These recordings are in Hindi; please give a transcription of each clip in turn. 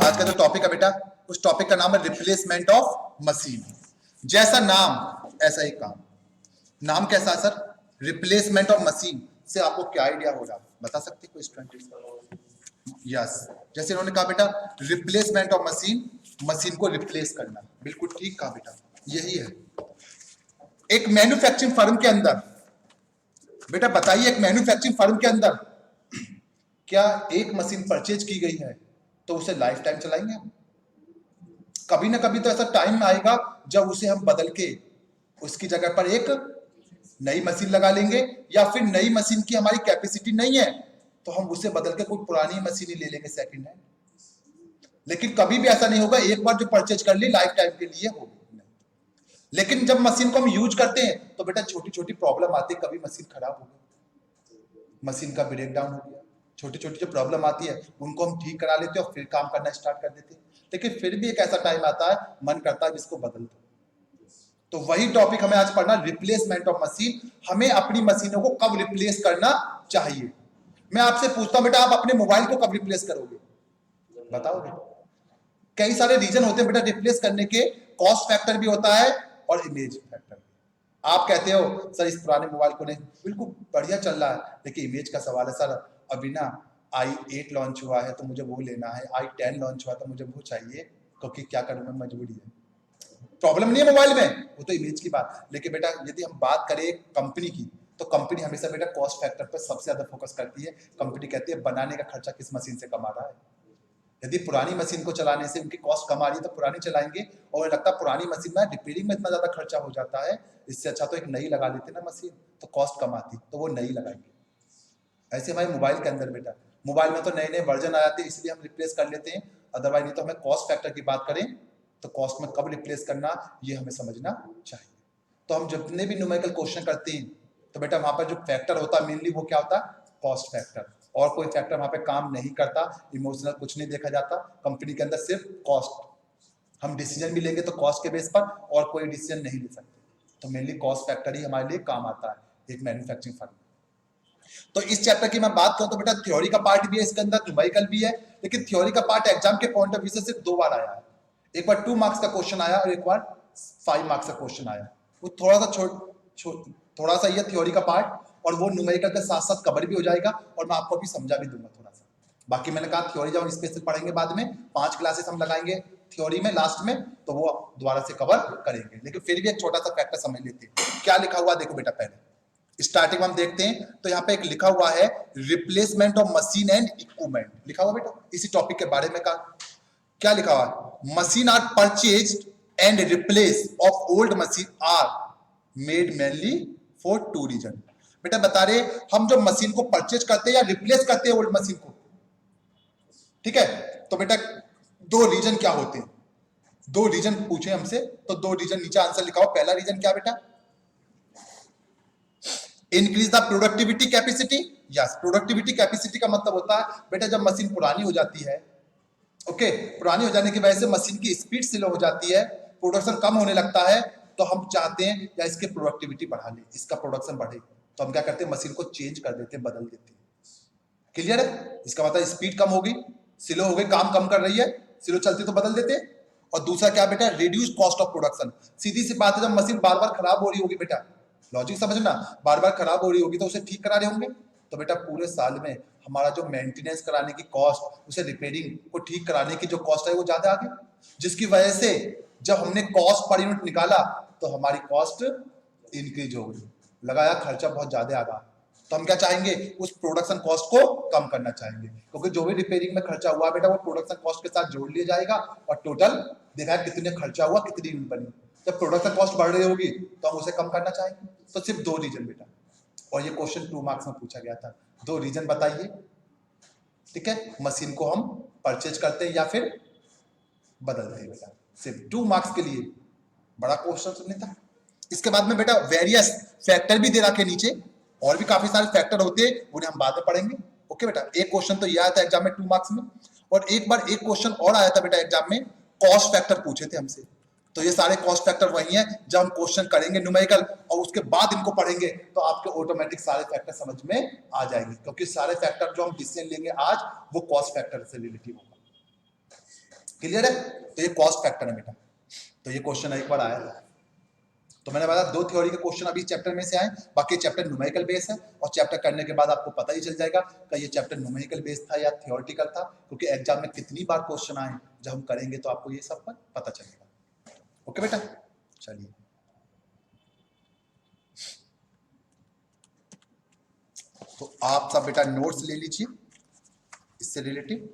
आज का जो टॉपिक है बेटा, उस टॉपिक का नाम है रिप्लेसमेंट ऑफ मशीन। जैसा नाम ऐसा ही काम। नाम कैसा है सर? रिप्लेसमेंट ऑफ मशीन से आपको क्या आइडिया हो रहा, बता सकते कोई स्टूडेंट? यस, जैसे इन्होंने कहा बेटा रिप्लेसमेंट ऑफ मशीन, मशीन को रिप्लेस करना। बिल्कुल ठीक कहा बेटा, यही है। एक मैन्युफैक्चरिंग फर्म के अंदर बेटा बताइए, एक मैन्युफैक्चरिंग फर्म के अंदर क्या एक मशीन परचेज की गई है तो उसे लाइफ टाइम चलाएंगे हम? कभी ना कभी तो ऐसा टाइम आएगा जब उसे हम बदल के उसकी जगह पर एक नई मशीन लगा लेंगे, या फिर नई मशीन की हमारी कैपेसिटी नहीं है तो हम उसे बदल के कोई पुरानी मशीन ही ले लेंगे सेकंड हैंड। लेकिन कभी भी ऐसा नहीं होगा एक बार जो परचेज कर ली लाइफ टाइम के लिए होगी। लेकिन जब मशीन को हम यूज करते हैं तो बेटा छोटी छोटी प्रॉब्लम आती है। कभी मशीन खराब हो गई, मशीन का ब्रेक डाउन हो गया, छोटी छोटी जो प्रॉब्लम आती है उनको हम ठीक करा लेते हैं और फिर काम करना स्टार्ट कर देते हैं। लेकिन फिर भी एक ऐसा टाइम आता है मन करता है इसको बदल दो। तो वही टॉपिक हमें आज पढ़ना, रिप्लेसमेंट ऑफ मशीन। हमें अपनी मशीनों को कब रिप्लेस करना चाहिए। मैं आपसे पूछता हूं बेटा, आप अपने मोबाइल को कब रिप्लेस करोगे? बताओगे? कई सारे रीजन होते हैं बेटा रिप्लेस करने के। कॉस्ट फैक्टर भी होता है और इमेज फैक्टर। आप कहते हो सर इस पुराने मोबाइल को नहीं, बिल्कुल बढ़िया चल रहा है, लेकिन इमेज का सवाल है सर। अभी ना i8 लॉन्च हुआ है तो मुझे वो लेना है, i10 लॉन्च हुआ तो मुझे वो चाहिए, क्योंकि क्या करूं मैं, मजबूरी है। प्रॉब्लम नहीं है मोबाइल में, वो तो इमेज की बात। लेकिन बेटा यदि हम बात करें कंपनी की, तो कंपनी हमेशा बेटा कॉस्ट फैक्टर पर सबसे ज्यादा फोकस करती है। कंपनी कहती है बनाने का खर्चा किस मशीन से कमा रहा है। यदि पुरानी मशीन को चलाने से उनकी कॉस्ट कम आ रही है तो पुरानी चलाएंगे, और लगता है पुरानी मशीन में रिपेयरिंग में इतना ज्यादा खर्चा हो जाता है, इससे अच्छा तो एक नई लगा लेते ना मशीन, तो कॉस्ट कम आती, तो वो नई लगाएंगे। ऐसे हमारे मोबाइल के अंदर बेटा, मोबाइल में तो नए नए वर्जन आ जाते हैं इसलिए हम रिप्लेस कर लेते हैं, अदरवाइज नहीं तो हमें कॉस्ट फैक्टर की बात करें तो कॉस्ट में कब रिप्लेस करना ये हमें समझना चाहिए। तो हम जितने भी न्यूमेरिकल क्वेश्चन करते हैं तो बेटा वहां पर जो फैक्टर होता है मेनली वो क्या होता है? Cost factor. और कोई फैक्टर वहां पे काम नहीं करता, इमोशनल कुछ नहीं देखा जाता। कंपनी के अंदर सिर्फ कॉस्ट, हम डिसीजन भी लेंगे तो कॉस्ट के बेस पर, और कोई डिसीजन नहीं ले सकते। तो मेनली कॉस्ट फैक्टर ही हमारे लिए काम आता है एक मैन्युफैक्चरिंग फर्म। तो इस चैप्टर की मैं बात करूं तो बेटा थ्योरी का पार्ट भी है इसके अंदर, न्यूमेरिकल भी है। लेकिन थ्योरी का पार्ट एग्जाम के पॉइंट ऑफ व्यू से सिर्फ 2 बार आया है। एक बार 2 मार्क्स का क्वेश्चन आया और एक बार 5 मार्क्स का क्वेश्चन आया। वो थोड़ा सा ये थ्योरी का पार्ट, और वो न्यूमेरिकल के साथ साथ कवर भी हो जाएगा और मैं आपको अभी समझा भी दूंगा थोड़ा सा। बाकी मैंने कहा थ्योरी जब हम स्पेशल पढ़ेंगे बाद में 5 क्लासेस हम लगाएंगे थ्योरी में लास्ट में, तो वो दोबारा से कवर करेंगे। लेकिन फिर भी एक छोटा सा फैक्टर समझ लेते हैं क्या लिखा हुआ। देखो बेटा पहले स्टार्टिंग में हम देखते हैं तो यहाँ पे एक लिखा हुआ है replacement of machine and equipment लिखा हुआ बेटा। इसी टॉपिक के बारे में कहा, क्या लिखा हुआ है? Machine are purchased and replace of old machine are made mainly for 2 reason. बेटा बता रहे हम जो मशीन को परचेज करते हैं या रिप्लेस करते हैं ओल्ड मशीन को, ठीक है? तो बेटा 2 रीजन क्या होते हैं? 2 रीजन पूछे हमसे तो 2 रीजन नीचे आंसर लिखा हो। पहला रीजन क्या बेटा? Increase the productivity capacity. Yes, productivity capacity का मतलब होता है बेटा जब मशीन पुरानी हो जाती है, ओके, पुरानी हो जाने की वजह से मशीन की स्पीड स्लो हो जाती है, प्रोडक्शन कम होने लगता है, तो हम चाहते हैं या इसकी प्रोडक्टिविटी बढ़ा ले, इसका प्रोडक्शन बढ़े, तो हम क्या करते हैं? मशीन को चेंज कर देते हैं, बदल देते हैं। क्लियर है? इसका मतलब स्पीड कम होगी, स्लो हो गई, काम कम कर रही है, स्लो चलती तो बदल देते हैं। और दूसरा क्या बेटा? Reduce cost of production. सीधी सी बात है जब मशीन बार बार खराब हो रही होगी बेटा, लॉजिक समझना, बार बार खराब हो रही होगी तो उसे ठीक करा रहे होंगे, तो बेटा पूरे साल में हमारा जो मेंटेनेंस कराने की कॉस्ट, उसे रिपेयरिंग को ठीक कराने की जो कॉस्ट है वो ज्यादा आ गई, जिसकी वजह से जब हमने कॉस्ट पर यूनिट निकाला तो हमारी कॉस्ट इंक्रीज हो गई, लगाया खर्चा बहुत ज्यादा आ गया। तो हम क्या चाहेंगे? उस प्रोडक्शन कॉस्ट को कम करना चाहेंगे, क्योंकि जो भी रिपेयरिंग में खर्चा हुआ बेटा वो प्रोडक्शन कॉस्ट के साथ जोड़ लिया जाएगा और टोटल देखा कितने खर्चा हुआ, कितनी यूनिट बनी। जब प्रोडक्शन कॉस्ट बढ़ रही होगी तो हम उसे कम करना चाहेंगे। तो सिर्फ 2 रीजन बेटा, और ये क्वेश्चन 2 मार्क्स में पूछा गया था। 2 रीजन बताइए, ठीक है? मशीन को हम परचेज करते हैं या फिर बदलते हैं बेटा, सिर्फ 2 मार्क्स के लिए। बड़ा क्वेश्चन सुनने था। इसके बाद में बेटा वेरियस फैक्टर भी दे रखे नीचे, और भी काफी सारे फैक्टर होते हैं, उन्हें हम बाद में पढ़ेंगे। ओके बेटा, एक क्वेश्चन तो यह आया था एग्जाम में 2 मार्क्स में, और एक बार एक क्वेश्चन और आया था बेटा एग्जाम में, कॉस्ट फैक्टर पूछे थे हमसे। तो ये सारे कॉस्ट फैक्टर वही हैं जब हम क्वेश्चन करेंगे न्यूमेरिकल और उसके बाद इनको पढ़ेंगे तो आपके ऑटोमेटिक सारे फैक्टर समझ में आ जाएंगे, क्योंकि सारे फैक्टर जो हम डिसीजन लेंगे आज वो कॉस्ट फैक्टर से रिलेटेड होगा। क्लियर है? तो ये कॉस्ट फैक्टर है बेटा। तो ये क्वेश्चन एक बार आया था, तो मैंने बताया 2 थ्योरी के क्वेश्चन अभी चैप्टर में से आए, बाकी चैप्टर न्यूमेरिकल बेस है, और चैप्टर करने के बाद आपको पता ही चल जाएगा कि ये चैप्टर न्यूमेरिकल बेस था या थ्योरेटिकल था, क्योंकि एग्जाम में कितनी बार क्वेश्चन आए, जब हम करेंगे तो आपको ये सब पर पता चलेगा। ओके बेटा, चलिए तो आप सब बेटा नोट्स ले लीजिए इससे रिलेटेड।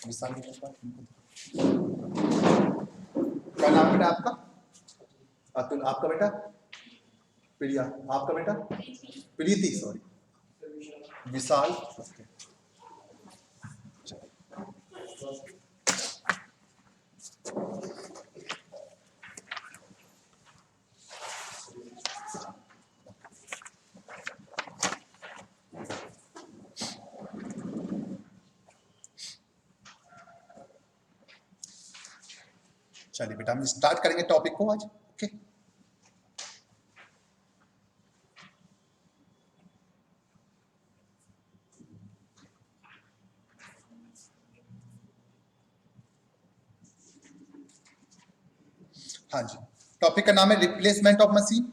विशाल क्या नाम है बेटा आपका? अतुल। आपका बेटा? प्रिया। आपका बेटा? प्रीति, सॉरी। विशाल। चलिए बेटा हम स्टार्ट करेंगे टॉपिक को आज। ओके, हाँ जी, टॉपिक का नाम है replacement of machine.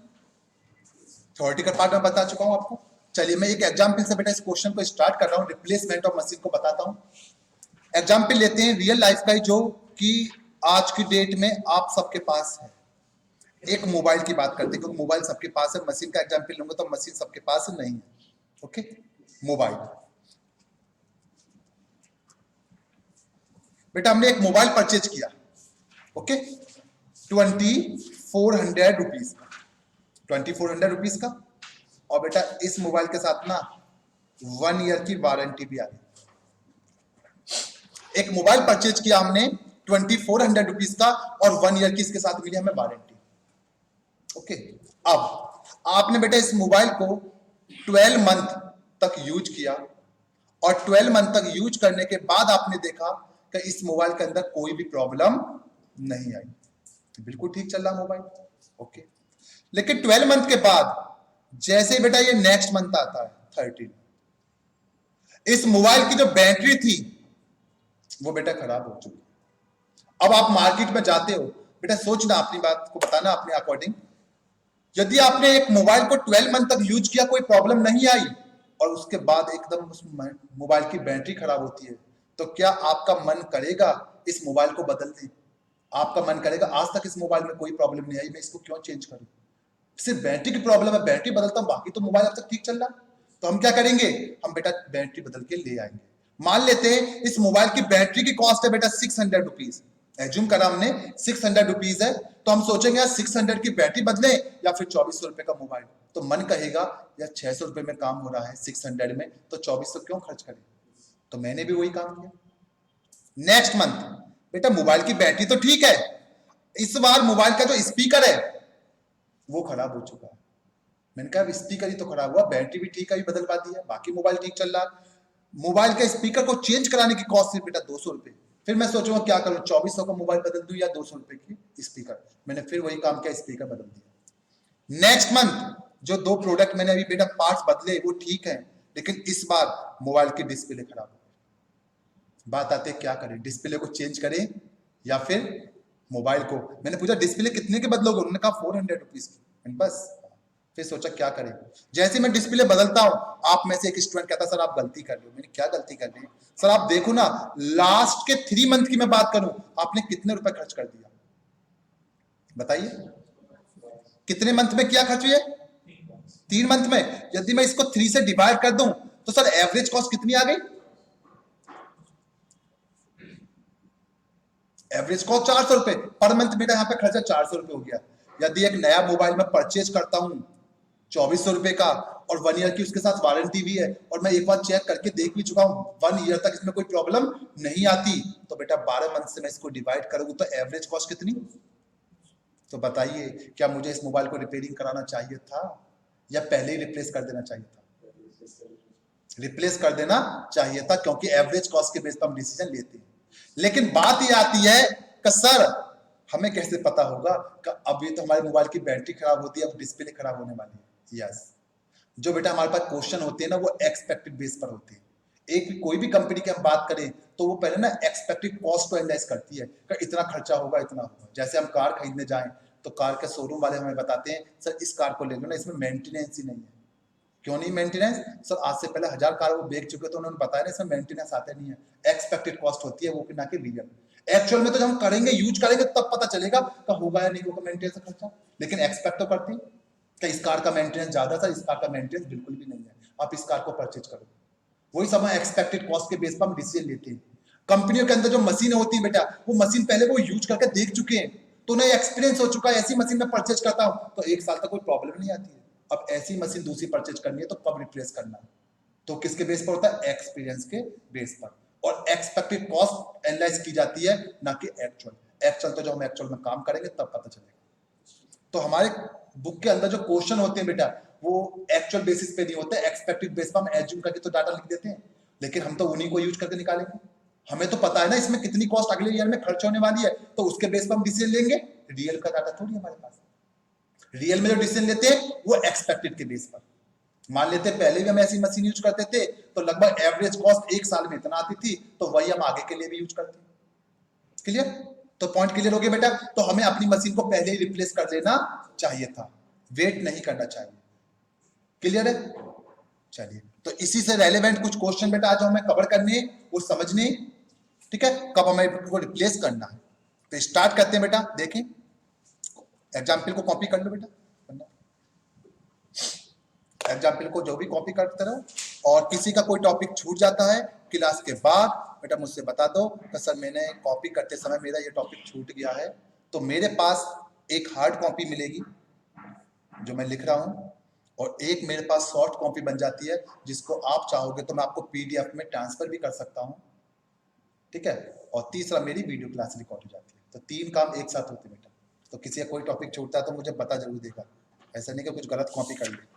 Theoretical part में बता चुका हूं आपको। चलिए मैं एक एग्जांपल से बेटा इस क्वेश्चन को स्टार्ट कर रहा हूं, रिप्लेसमेंट ऑफ मशीन को बताता हूं। एग्जांपल लेते हैं रियल लाइफ का, जो कि आज की डेट में आप सबके पास है। एक मोबाइल की बात करते हैं, क्योंकि मोबाइल सबके पास है। मशीन का एग्जांपल लूंगा तो मशीन सबके पास नहीं है। Okay, mobile. बेटा हमने एक मोबाइल परचेज किया, ओके, 2400 रुपीज का, 2400 रुपीज का। और बेटा इस मोबाइल के साथ ना 1 ईयर की वारंटी भी आ गई। एक मोबाइल परचेज किया हमने 2400 रुपीज का, और 1 ईयर की इसके साथ मिली हमें वारंटी। ओके, अब आपने बेटा इस मोबाइल को 12 मंथ तक यूज किया, और 12 मंथ तक यूज करने के बाद आपने देखा कि इस मोबाइल के अंदर कोई भी प्रॉब्लम नहीं आई, बिल्कुल ठीक चल रहा मोबाइल। ओके, लेकिन 12 मंथ के बाद जैसे बेटा ये नेक्स्ट मंथ आता है 13, इस मोबाइल की जो बैटरी थी वो बेटा खराब हो चुकी। अब आप मार्केट में जाते हो बेटा, सोचना, अपनी बात को बताना अपने अकॉर्डिंग। यदि आपने एक मोबाइल को 12 मंथ तक यूज किया, कोई प्रॉब्लम नहीं आई, और उसके बाद एकदम उस मोबाइल की बैटरी खराब होती है, तो क्या आपका मन करेगा इस मोबाइल को बदल दें? आपका मन करेगा आज तक इस मोबाइल में कोई प्रॉब्लम नहीं आई, मैं इसको क्यों चेंज करूं? सिर्फ बैटरी की प्रॉब्लम है, बैटरी बदलता हूं, बाकी तो मोबाइल अब तक ठीक चल रहा। तो हम क्या करेंगे, हम बेटा बैटरी बदल के ले आएंगे। मान लेते हैं इस मोबाइल की बैटरी की कॉस्ट है बेटा 600 रुपीज, एज्यूम करा हमने 600 रुपीज है, तो हम सोचेंगे यार 600 की बैटरी बदले या फिर 2400 रुपए का मोबाइल। तो मन कहेगा यार 600 रुपए में काम हो रहा है 600 में, तो 2400 क्यों खर्च करें? तो मैंने भी वही काम किया। नेक्स्ट मंथ बेटा मोबाइल की बैटरी तो ठीक है, इस बार मोबाइल का जो स्पीकर है वो खराब हो चुका है। मैंने कहा स्पीकर ही तो खराब हुआ, बैटरी भी ठीक है, बदलवा दी है, बाकी मोबाइल ठीक चल रहा। मोबाइल के स्पीकर को चेंज कराने की कॉस्ट थी बेटा 200 रुपए। फिर मैं सोचूंगा क्या करूं, 2400 का मोबाइल बदल दूं या 200 रुपए की स्पीकर। मैंने फिर वही काम किया, स्पीकर बदल दिया। नेक्स्ट मंथ जो 2 प्रोडक्ट मैंने अभी बेटा पार्ट्स बदले वो ठीक है, लेकिन इस बार मोबाइल की डिस्प्ले खराब हो। बात आते क्या करें, डिस्प्ले को चेंज करें या फिर मोबाइल को? मैंने पूछा डिस्प्ले कितने के बदलोगे, उन्होंने कहा 400 रुपीज की। बस फिर सोचा क्या करें। जैसे मैं डिस्प्ले बदलता हूं, आप में से एक स्टूडेंट कहता सर आप गलती कर रहे हो। मैंने क्या गलती कर रही है सर? आप देखो ना, लास्ट के 3 मंथ की मैं बात करूं, आपने कितने रुपए खर्च कर दिया बताइए? कितने मंथ में किया खर्च हुए? 3 मंथ में। यदि मैं इसको 3 से डिवाइड कर दूं तो सर एवरेज कॉस्ट कितनी आ गई? एवरेज कॉस्ट 400 रुपए पर मंथ। मेरा यहाँ पे खर्चा 400 रुपए हो गया। यदि एक नया मोबाइल में परचेज करता हूं 2400 रुपए का, और 1 ईयर की उसके साथ वारंटी भी है, और मैं एक बार चेक करके देख भी चुका हूं 1 ईयर तक इसमें कोई प्रॉब्लम नहीं आती, तो बेटा 12 मंथ से मैं इसको डिवाइड करूंगा तो एवरेज कॉस्ट कितनी? तो बताइए क्या मुझे इस मोबाइल को रिपेयरिंग कराना चाहिए था या पहले ही रिप्लेस कर देना चाहिए था? रिप्लेस कर देना चाहिए था, क्योंकि एवरेज कॉस्ट के बेस पर हम डिसीजन लेते हैं। लेकिन बात ये आती है कि सर हमें कैसे पता होगा कि अभी तो हमारे मोबाइल की बैटरी खराब होती है, अब डिस्प्ले खराब होने वाली है? यस, जो बेटा हमारे पास क्वेश्चन होते हैं ना वो एक्सपेक्टेड बेस पर होते हैं। एक कोई भी कंपनी की हम बात करें तो वो पहले ना एक्सपेक्टेड कॉस्ट को एनालाइज करती है कि इतना खर्चा होगा, इतना होगा। जैसे हम कार खरीदने जाएं तो कार के शोरूम वाले हमें बताते हैं सर इस कार को ले लो ना, इसमें मेंटेनेंस ही नहीं है। क्यों नहीं मेंटेनेंस? सर आज से पहले 1000 कार वो बेच चुके तो उन्होंने बताया ना इसमें मेंटेनेंस आते नहीं है। एक्सपेक्टेड कॉस्ट होती है वो, ना कि रियल। एक्चुअल में तो जब हम करेंगे, यूज करेंगे, तब पता चलेगा कि होगा या नहीं होगा मेंटेनेंस का खर्चा। लेकिन एक्सपेक्ट तो करती कि इस कार का मेंटेनेंस ज्यादा था, इस कार का मेंटेनेंस बिल्कुल भी नहीं है, आप इस कार को परचेज करो। वही सब एक्सपेक्टेड कॉस्ट के बेस पर हम डिसीजन लेते हैं। कंपनियों के अंदर जो मशीन होती है बेटा, वो मशीन पहले वो यूज करके देख चुके हैं, तो उन्हें एक्सपीरियंस हो चुका है ऐसी मशीन में परचेज करता हूं तो 1 साल तक कोई प्रॉब्लम नहीं आती है। अब ऐसी मशीन दूसरी परचेज करनी है तो कब रिप्लेस करना है, तो किसके बेस पर होता है? एक्सपीरियंस के बेस पर। और एक्सपेक्टेड कॉस्ट एनालाइज की जाती है, ना कि एक्चुअल। एक्चुअल तो जब हम एक्चुअल में काम करेंगे तब पता चलेगा। तो हमारे बुक के अंदर जो क्वेश्चन होते हैं बेटा, वो एक्चुअल बेसिस पे नहीं होते, एक्सपेक्टेड बेस पर हम एज्यूम करके तो डाटा लिख देते हैं, लेकिन हम तो उन्हीं को यूज करके निकालेंगे। हमें तो पता है ना इसमें कितनी कॉस्ट अगले ईयर में खर्च होने वाली है, तो उसके बेस पर हम डिसीजन लेंगे। रियल का डाटा थोड़ी हमारे पास। रियल में जो डिसीजन लेते हैं वो एक्सपेक्टेड के बेस पर। मान लेते पहले भी हम ऐसी मशीन यूज करते थे तो लगभग एवरेज कॉस्ट 1 साल में इतना आती थी, तो वही हम आगे के लिए भी यूज करते हैं। क्लियर? तो पॉइंट क्लियर हो गया बेटा। तो हमें अपनी मशीन को पहले ही रिप्लेस कर देना चाहिए था, वेट नहीं करना चाहिए। क्लियर है? चलिए, तो इसी से रेलेवेंट कुछ क्वेश्चन बेटा आज हमें कवर करने, वो समझने, ठीक है, कब हमें को रिप्लेस करना है। तो स्टार्ट करते हैं बेटा। देखें एग्जाम्पल को कॉपी कर लो बेटा, एग्जाम्पल को जो भी कॉपी करते रहो, और किसी का कोई टॉपिक छूट जाता है क्लास के बाद बेटा मुझसे बता दो कि सर मैंने कॉपी करते समय मेरा ये टॉपिक छूट गया है। तो मेरे पास एक हार्ड कॉपी मिलेगी जो मैं लिख रहा हूं, और एक मेरे पास सॉफ्ट कॉपी बन जाती है जिसको आप चाहोगे तो मैं आपको पीडीएफ में ट्रांसफर भी कर सकता हूं, ठीक है। और तीसरा मेरी वीडियो क्लास रिकॉर्ड हो जाती है। तो 3 काम एक साथ होते बेटा। तो किसी का कोई टॉपिक छूटता है तो मुझे पता जरूर देगा, ऐसा नहीं कि कुछ गलत कॉपी कर ले।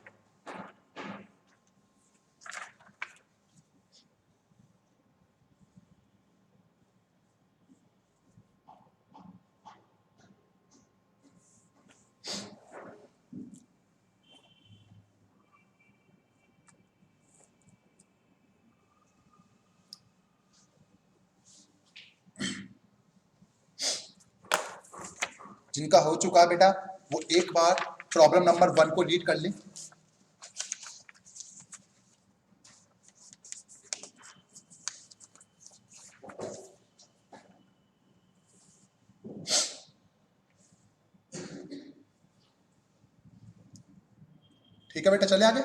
जिनका हो चुका है बेटा वो एक बार प्रॉब्लम नंबर 1 को रीड कर ले। ठीक है बेटा, चले आगे।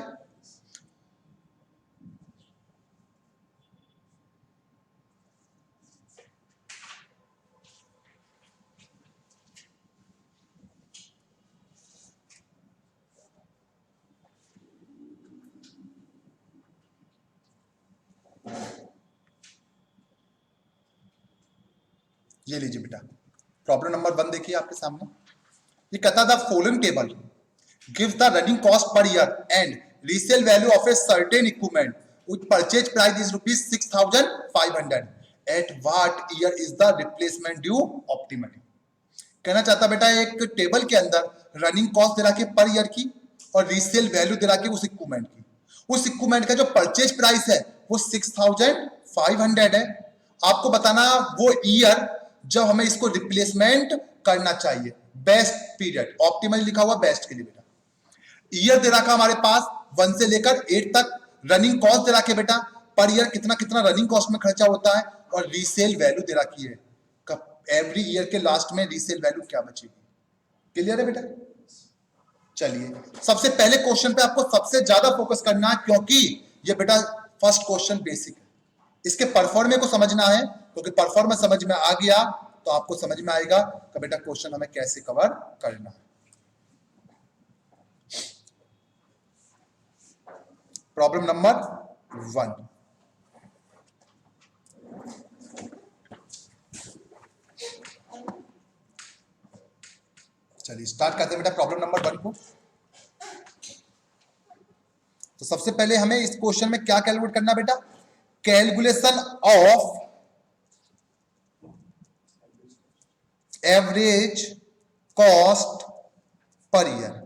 ये लीजिए बेटा, प्रॉब्लम नंबर 1 देखिए आपके सामने। ये कहता था following table gives the running cost per year and resale value of a certain equipment with purchase price is rupees 6500, at what year is the replacement due optimally। कहना चाहता बेटा एक टेबल के अंदर रनिंग कॉस्ट दे रखी है पर ईयर की, और रीसेल वैल्यू दे रखी है उस इक्विपमेंट की। उस इक्विपमेंट का जो परचेज प्राइस है वो 6500 है। आपको बताना वो ईयर जब हमें इसको रिप्लेसमेंट करना चाहिए। बेस्ट पीरियड, ऑप्टिमल लिखा हुआ बेस्ट के लिए बेटा। ईयर दे रखा हमारे पास 1 से लेकर 8 तक। रनिंग कॉस्ट दे रखी है बेटा, पर ईयर कितना कितना रनिंग कॉस्ट में खर्चा होता है, और रीसेल वैल्यू दे रखी है, एवरी ईयर के लास्ट में रीसेल वैल्यू क्या बचेगी। क्लियर है बेटा? चलिए, सबसे पहले क्वेश्चन पे आपको सबसे ज्यादा फोकस करना है, क्योंकि ये बेटा फर्स्ट क्वेश्चन बेसिक है। इसके परफॉर्मे को समझना है, क्योंकि परफॉर्मेंस समझ में आ गया तो आपको समझ में आएगा कि बेटा क्वेश्चन हमें कैसे कवर करना है। प्रॉब्लम नंबर 1, चलिए स्टार्ट करते हैं बेटा प्रॉब्लम नंबर 1 को। तो सबसे पहले हमें इस क्वेश्चन में क्या कैलकुलेट करना बेटा? Calculation of average cost per year.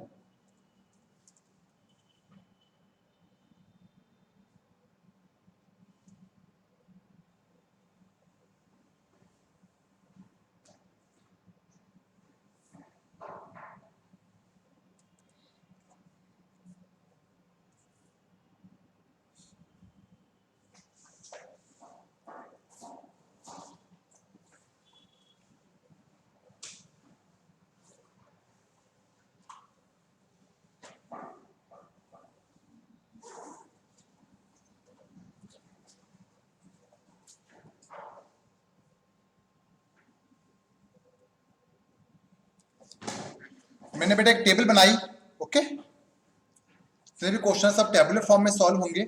मैंने बेटा एक टेबल बनाई, ओके, जितने भी क्वेश्चन सब टेबुलर फॉर्म में सॉल्व होंगे,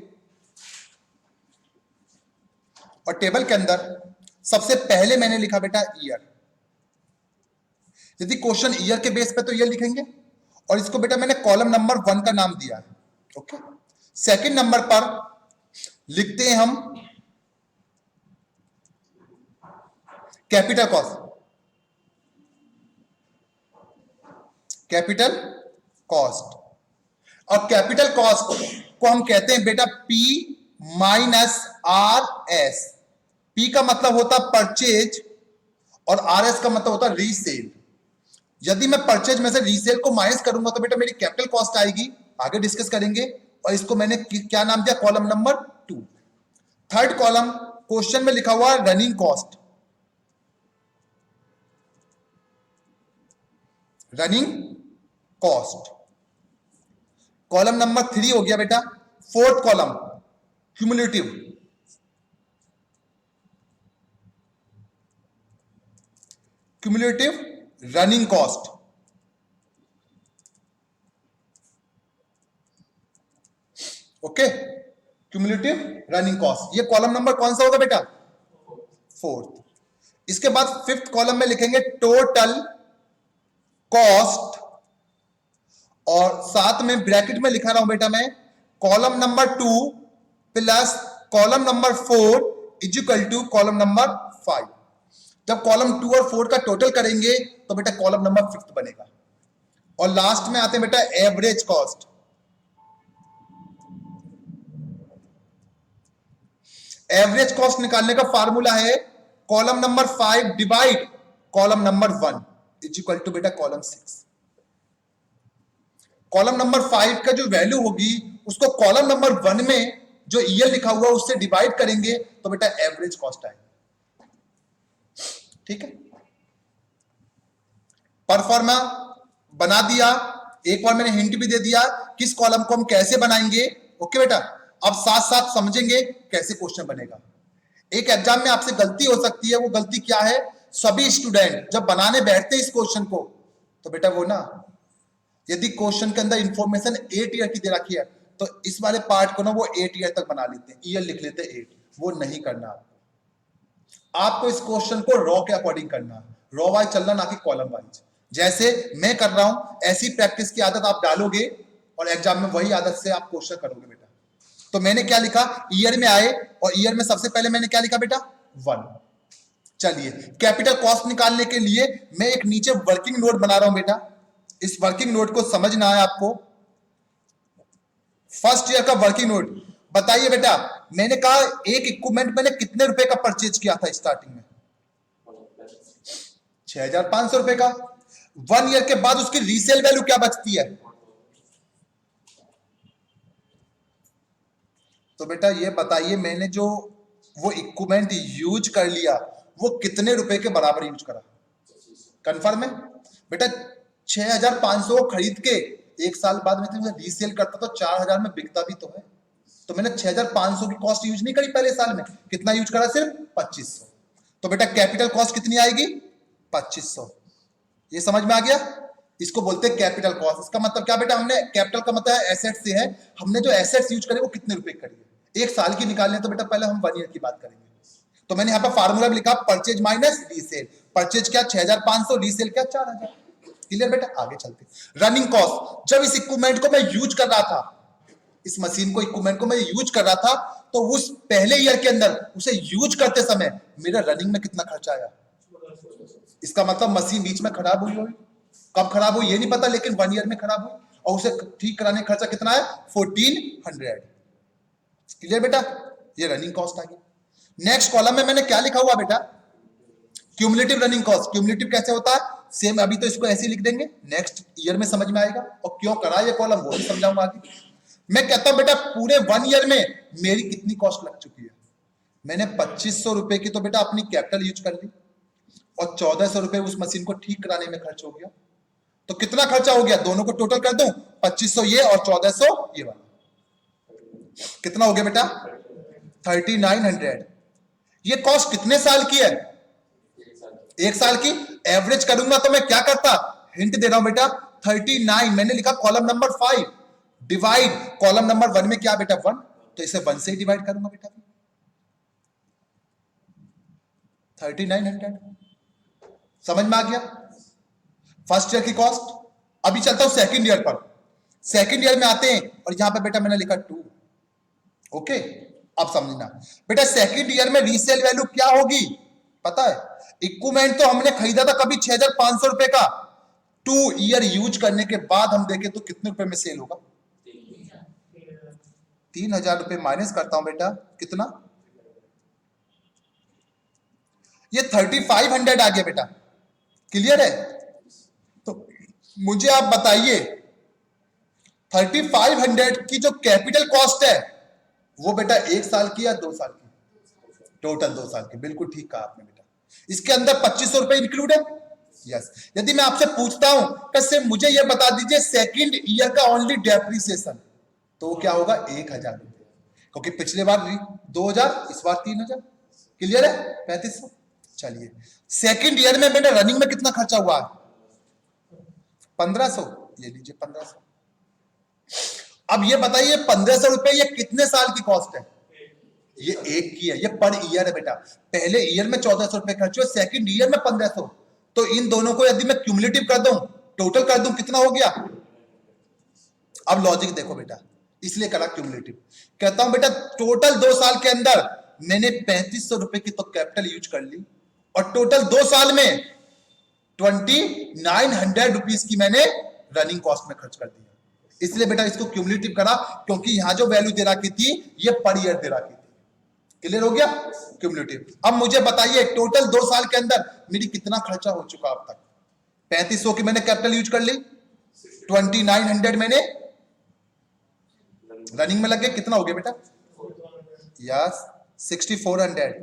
और टेबल के अंदर सबसे पहले मैंने लिखा बेटा ईयर। यदि क्वेश्चन ईयर के बेस पे तो ईयर लिखेंगे, और इसको बेटा मैंने कॉलम नंबर 1 का नाम दिया है, ओके। सेकंड नंबर पर लिखते हैं हम कैपिटल कॉस्ट, कैपिटल कॉस्ट, और कैपिटल कॉस्ट को हम कहते हैं बेटा P माइनस RS। P का मतलब होता परचेज और RS का मतलब होता रीसेल। यदि मैं परचेज में से रीसेल को माइनस करूंगा तो बेटा मेरी कैपिटल कॉस्ट आएगी, आगे डिस्कस करेंगे। और इसको मैंने क्या नाम दिया, column number 2। Third column question में लिखा हुआ running cost, running cost, column number 3 हो गया बेटा। Fourth column cumulative, cumulative running cost, okay, cumulative running cost. ये कॉलम नंबर कौन सा होगा बेटा, 4th। इसके बाद 5th कॉलम में लिखेंगे टोटल कॉस्ट, और साथ में ब्रैकेट में लिखा रहा हूं बेटा मैं column number 2 plus column number 4 is equal to column number 5। जब कॉलम 2 और 4 का टोटल करेंगे तो बेटा कॉलम नंबर 5th बनेगा। और लास्ट में आते हैं बेटा एवरेज कॉस्ट। एवरेज कॉस्ट निकालने का फार्मूला है column number 5 divide column number 1 is equal to बेटा कॉलम 6। कॉलम नंबर 5 का जो वैल्यू होगी उसको कॉलम नंबर 1 में जो ईयर लिखा हुआ उससे डिवाइड करेंगे तो बेटा एवरेज कॉस्ट आएगी, ठीक है। परफॉर्मा बना दिया, एक बार मैंने हिंट भी दे दिया किस कॉलम को हम कैसे बनाएंगे, ओके बेटा। अब साथ साथ समझेंगे कैसे क्वेश्चन बनेगा। एक एग्जाम में आपसे गलती हो सकती है, वो गलती क्या है, सभी स्टूडेंट जब बनाने बैठते हैं इस क्वेश्चन को तो बेटा वो ना, यदि क्वेश्चन के अंदर इंफॉर्मेशन 8 ईयर की दे रखी है तो इस वाले पार्ट को ना वो 8 ईयर तक बना लेते हैं, ईयर लिख लेते हैं 8। वो नहीं करना आपको इस क्वेश्चन को रॉ के अकॉर्डिंग करना, रॉ वाइज चलना, ना कि कॉलम वाइज। जैसे मैं कर रहा हूं ऐसी प्रैक्टिस की आदत आप डालोगे और एग्जाम में वही आदत से आप क्वेश्चन करोगे बेटा। तो मैंने क्या लिखा, ईयर में आए और ईयर में सबसे पहले मैंने क्या लिखा बेटा 1। चलिए कैपिटल कॉस्ट निकालने के लिए मैं एक नीचे वर्किंग नोट बना रहा हूं बेटा। इस वर्किंग नोट को समझना है आपको। फर्स्ट ईयर का वर्किंग नोट, बताइए बेटा मैंने कहा एक इक्विपमेंट मैंने कितने रुपए का परचेज किया था स्टार्टिंग में, 6,500 रुपए का। 1 ईयर के बाद उसकी रीसेल वैल्यू क्या बचती है, तो बेटा ये बताइए मैंने जो वो इक्विपमेंट यूज कर लिया वो कितने रुपए के बराबर यूज करा, कंफर्म है बेटा। 6,500 को खरीद के एक साल बाद में रीसेल करता तो 4,000 में बिकता भी तो है। तो मैंने 6,500 की कॉस्ट यूज नहीं करी पहले साल में, कितना यूज करा, सिर्फ 2,500। तो बेटा कैपिटल कॉस्ट कितनी आएगी, 2,500। ये समझ में आ गया, इसको बोलते हैं कैपिटल कॉस्ट। इसका मतलब क्या बेटा, हमने कैपिटल का मतलब एसेट से है, हमने जो एसेट्स यूज करे वो कितने रुपए करिए। एक साल की निकालने तो बेटा पहले हम 1 ईयर की बात करेंगे। तो मैंने यहाँ पर फार्मूला भी लिखा परचेज माइनस रीसेल। परचेज क्या 6,500, रीसेल क्या 4,000। क्लियर बेटा, आगे चलते। रनिंग कॉस्ट, जब इस इक्विपमेंट को मैं यूज कर रहा था, इस मशीन को इक्विपमेंट को मैं यूज कर रहा था, तो उस पहले ईयर के अंदर उसे यूज करते समय मेरा रनिंग में कितना खर्चा आया। इसका मतलब मशीन बीच में खराब हुई होगी, कब खराब हुई ये नहीं पता, लेकिन 1 ईयर में खराब हुई और उसे ठीक कराने का खर्चा कितना है, 1,400। क्लियर बेटा, ये रनिंग कॉस्ट आ गई। नेक्स्ट कॉलम में मैंने क्या लिखा हुआ बेटा, क्यूमुलेटिव रनिंग कॉस्ट। क्यूमुलेटिव कैसे होता है, सेम अभी तो इसको ऐसे ही लिख देंगे, नेक्स्ट ईयर में समझ में आएगा, और क्यों करा ये कॉलम वो भी समझाऊंगा आगे। मैं कहता हूं बेटा पूरे 1 ईयर में मेरी कितनी कॉस्ट लग चुकी है। मैंने 2,500 रुपए की तो बेटा अपनी कैपिटल यूज कर ली और 1,400 रुपए उस मशीन को ठीक कराने में खर्च हो गया। तो कितना खर्चा हो गया, दोनों को टोटल कर दूं, 2,500 ये और 1,400 ये वाला, कितना हो गया बेटा 3,900। ये कॉस्ट कितने साल की है, 1 साल की। एवरेज करूंगा तो मैं क्या करता, हिंट दे रहा हूं बेटा, 39 मैंने लिखा column number 5 divide column number 1 में क्या बेटा 1, तो इसे 1 से ही डिवाइड करूंगा बेटा 3900। समझ में आ गया फर्स्ट ईयर की कॉस्ट। अभी चलता हूं सेकंड ईयर पर। सेकंड ईयर में आते हैं और यहां पे बेटा मैंने लिखा 2। ओके अब समझना बेटा सेकंड ईयर में रीसेल वैल्यू क्या होगी पता है। इक्विपमेंट तो हमने खरीदा था कभी 6500 रुपए का, 2 ईयर यूज करने के बाद हम देखें तो कितने रुपए में सेल होगा, 3000 रुपए माइनस करता हूं बेटा कितना, ये 3500 आ गया बेटा। क्लियर है। तो मुझे आप बताइए 3500 की जो कैपिटल कॉस्ट है वो बेटा 1 साल की या 2 साल की, टोटल 2 साल की। बिल्कुल ठीक कहा आपने बेटा। इसके अंदर 2500 रुपए इंक्लूड है। यस यदि मैं आपसे पूछता हूं कैसे मुझे यह बता दीजिए सेकंड ईयर का ओनली डेप्रिसिएशन, तो वो क्या होगा 1000 रुपए, क्योंकि पिछले बार 2000 इस बार 3000। क्लियर है 3500। चलिए सेकंड ईयर में बेटा रनिंग में कितना खर्चा हुआ है 1500, ये लीजिए 1500। अब ये बताइए 1500 रुपए ये कितने साल की कॉस्ट है, ये एक की है, ये पर ईयर है बेटा। पहले ईयर में 1400 रुपए खर्च हुए, सेकंड ईयर में 1500, तो इन दोनों को यदि मैं क्यूमुलेटिव कर दूं टोटल कर दूं कितना हो गया। अब लॉजिक देखो बेटा, इसलिए करा क्यूमुलेटिव। कहता हूं बेटा टोटल 2 साल के अंदर मैंने 3500 रुपए की तो कैपिटल यूज कर ली और टोटल 2 साल में 2900 रुपीस की मैंने रनिंग कॉस्ट में खर्च कर दिया। इसलिए बेटा इसको क्यूमुलेटिव करा क्योंकि यहां जो वैल्यू दे रखी थी ये पर ईयर दे रखी थी। क्लियर हो गया क्यूमुलेटिव। अब मुझे बताइए टोटल 2 साल के अंदर मेरी कितना खर्चा हो चुका अब तक। 3500 की मैंने कैपिटल यूज कर ली, 2900 मैंने रनिंग में लगे, कितना हो गया बेटा यस 6400।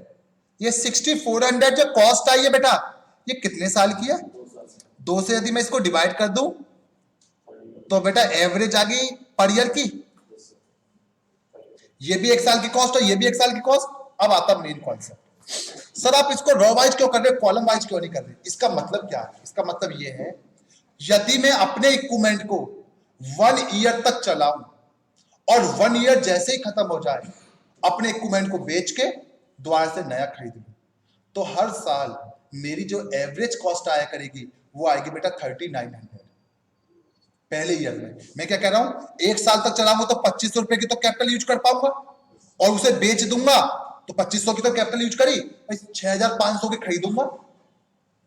ये 6400 जो कॉस्ट आई है बेटा ये कितने साल की है, 2 से यदि मैं इसको डिवाइड कर दूं तो बेटा एवरेज आ गई पर ईयर की। ये भी 1 साल की कॉस्ट और ये भी 1 साल की कॉस्ट। अब आता मेन कॉन्सेप्ट, सर आप इसको रॉ वाइज क्यों कर रहे हो, कॉलम वाइज क्यों नहीं कर रहे। इसका मतलब क्या है, इसका मतलब ये है यदि मैं अपने इक्विपमेंट को 1 ईयर तक चलाऊं और 1 ईयर जैसे ही खत्म हो जाए अपने इक्विपमेंट को बेच के दोबारा से नया खरीद लूं, तो हर साल मेरी जो एवरेज कॉस्ट आया करेगी वो आएगी बेटा 3900 पहले ईयर में। मैं क्या कह रहा हूं 1 साल तक चलाऊंगा तो 2500 रुपए की तो कैपिटल यूज कर पाऊंगा और उसे बेच दूंगा तो 2500 की तो कैपिटल यूज करी, 6500 की खरीदूंगा,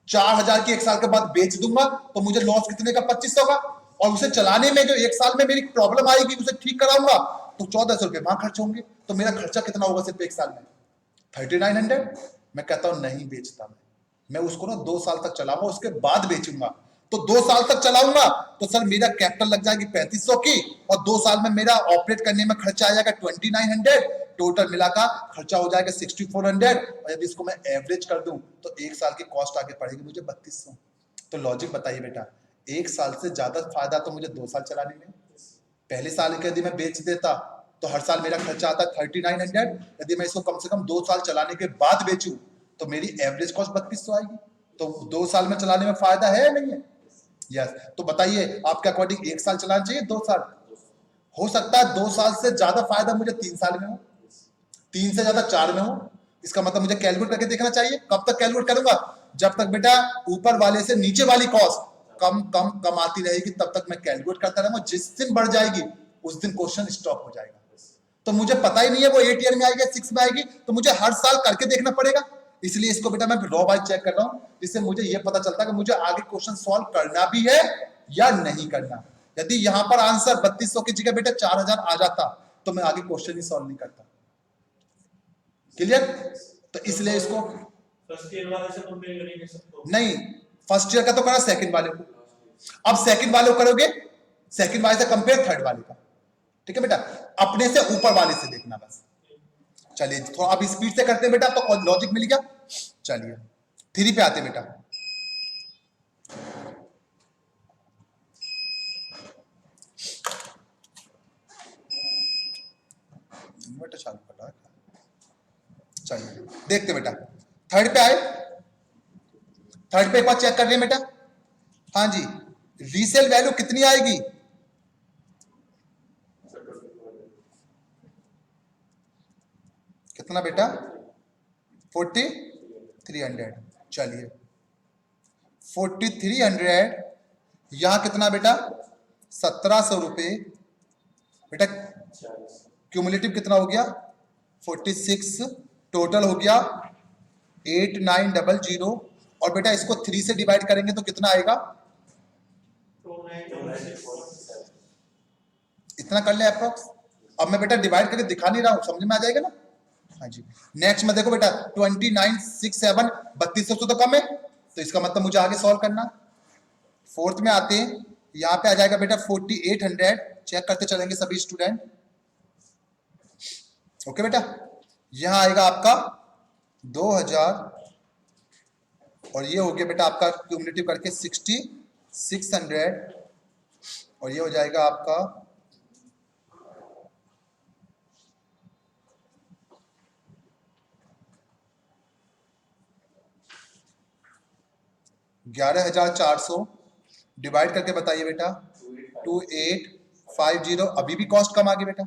4000 की 1 साल के बाद बेच दूंगा तो मुझे लॉस कितने का 2500 का, और उसे चलाने में जो 1 साल में मेरी प्रॉब्लम आएगी उसे ठीक कराऊंगा तो 1400 रुपए वहां खर्च होंगे, तो मेरा खर्चा कितना होगा सिर्फ 1 साल में 3900। मैं कहता हूं नहीं बेचता, मैं उसको ना 2 साल तक चलाऊंगा उसके बाद बेचूंगा। तो 2 साल तक चलाऊंगा तो सर मेरा कैपिटल लग जाएगी 3500 की और 2 साल में मेरा ऑपरेट करने में खर्चा आ जाएगा 2900, टोटल मिला का खर्चा हो जाएगा 6400, और यदि इसको मैं एवरेज कर दूं तो 1 साल की कॉस्ट आगे पड़ेगी मुझे 3200। तो लॉजिक बताइए बेटा 1 साल से ज्यादा फायदा तो मुझे 2 साल चलाने में। पहले साल के यदि मैं बेच देता तो हर साल मेरा खर्चा आता 3900, यदि मैं इसको कम से कम 2 साल चलाने के बाद बेचूं तो मेरी एवरेज कॉस्ट 3200 आएगी। तो 2 साल में चलाने में फायदा है या नहीं है। यस तो बताइए आपके अकॉर्डिंग 1 साल चलाना चाहिए 2 साल, हो सकता है 2 साल से ज्यादा फायदा मुझे 3 साल में हो, 3 से ज्यादा 4 में हो। इसका मतलब मुझे कैलकुलेट करके देखना चाहिए। कब तक कैलकुलेट करूंगा, जब तक बेटा ऊपर वाले से नीचे वाली कॉस्ट कम कम कम आती रहेगी तब तक मैं कैलकुलेट करता रहूंगा। जिस दिन बढ़ जाएगी उस दिन क्वेश्चन स्टॉप हो जाएगा। तो मुझे पता ही नहीं है वो 8 ईयर में आएगी 6 में आएगी, तो मुझे हर साल करके देखना पड़ेगा। इसलिए इसको बेटा मैं रॉ वाइज चेक कर रहा हूं, जिससे मुझे यह पता चलता है कि मुझे आगे क्वेश्चन सॉल्व करना भी है या नहीं करना। यदि यहां पर आंसर 3200 की जगह बेटा 4000 आ जाता तो मैं आगे क्वेश्चन ही सॉल्व नहीं करता। क्लियर। तो इसलिए इसको फर्स्ट ईयर वाले से कंपेयर करेंगे सबको, नहीं फर्स्ट ईयर का तो करा सेकंड वाले को, अब सेकंड वाले को करोगे सेकंड वाले से कंपेयर थर्ड वाले का। ठीक है बेटा, अपने से ऊपर वाले से देखना बस। चलिए थोड़ा अब स्पीड से करते हैं बेटा, तो लॉजिक मिल गया। चलिए 3 पे आते हैं बेटा। इन्वर्टर चालू कर रहा है। चलिए देखते बेटा, थर्ड पे आए, थर्ड पे एक बार चेक कर रहे हैं बेटा। हाँ जी रीसेल वैल्यू कितनी आएगी? कितना बेटा? 4300। चलिए 4300, यहां कितना बेटा? 1700 रुपए बेटा। क्यूमुलेटिव कितना हो गया? 46। टोटल हो गया 8900। और बेटा इसको 3 से डिवाइड करेंगे तो कितना आएगा? 2947। इतना कर ले अप्रोक्स। अब मैं बेटा डिवाइड करके दिखा नहीं रहा हूं, समझ में आ जाएगा ना? हाँ जी। नेक्स्ट में देखो बेटा 2967 3200 से तो कम है, तो इसका मतलब मुझे आगे सॉल्व करना। फोर्थ में आते हैं, यहां पे आ जाएगा बेटा 4800। चेक करते चलेंगे सभी स्टूडेंट। ओके बेटा, यहां आएगा आपका 2000 और ये हो गया बेटा आपका क्यूमुलेटिव करके 6600 और ये हो जाएगा आपका 11400। डिवाइड करके बताइए बेटा 2850। अभी भी कॉस्ट कम आ गई बेटा।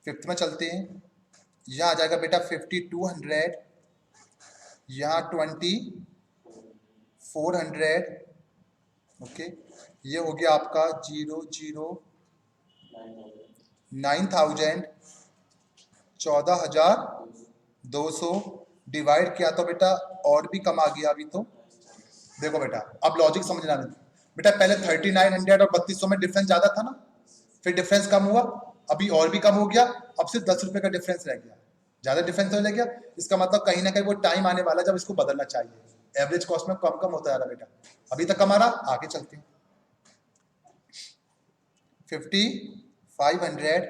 फिफ्थ में चलते हैं, यहां आ जाएगा बेटा 5200, यहाँ 2400। ओके, ये हो गया आपका 9000 14200। डिवाइड किया तो बेटा और भी कम आ गया अभी तो। देखो बेटा अब लॉजिक समझना है बेटा, पहले 3900 और 3200 में डिफरेंस ज्यादा था ना, फिर डिफरेंस कम हुआ, अभी और भी कम हो गया, अब सिर्फ 10 रुपए का डिफरेंस रह गया। ज्यादा डिफरेंस हो गया, इसका मतलब कहीं ना कहीं वो टाइम आने वाला जब इसको बदलना चाहिए। एवरेज कॉस्ट में कम कम होता जा रहा बेटा, अभी तक कम आ रहा, आगे चलते हैं। 5500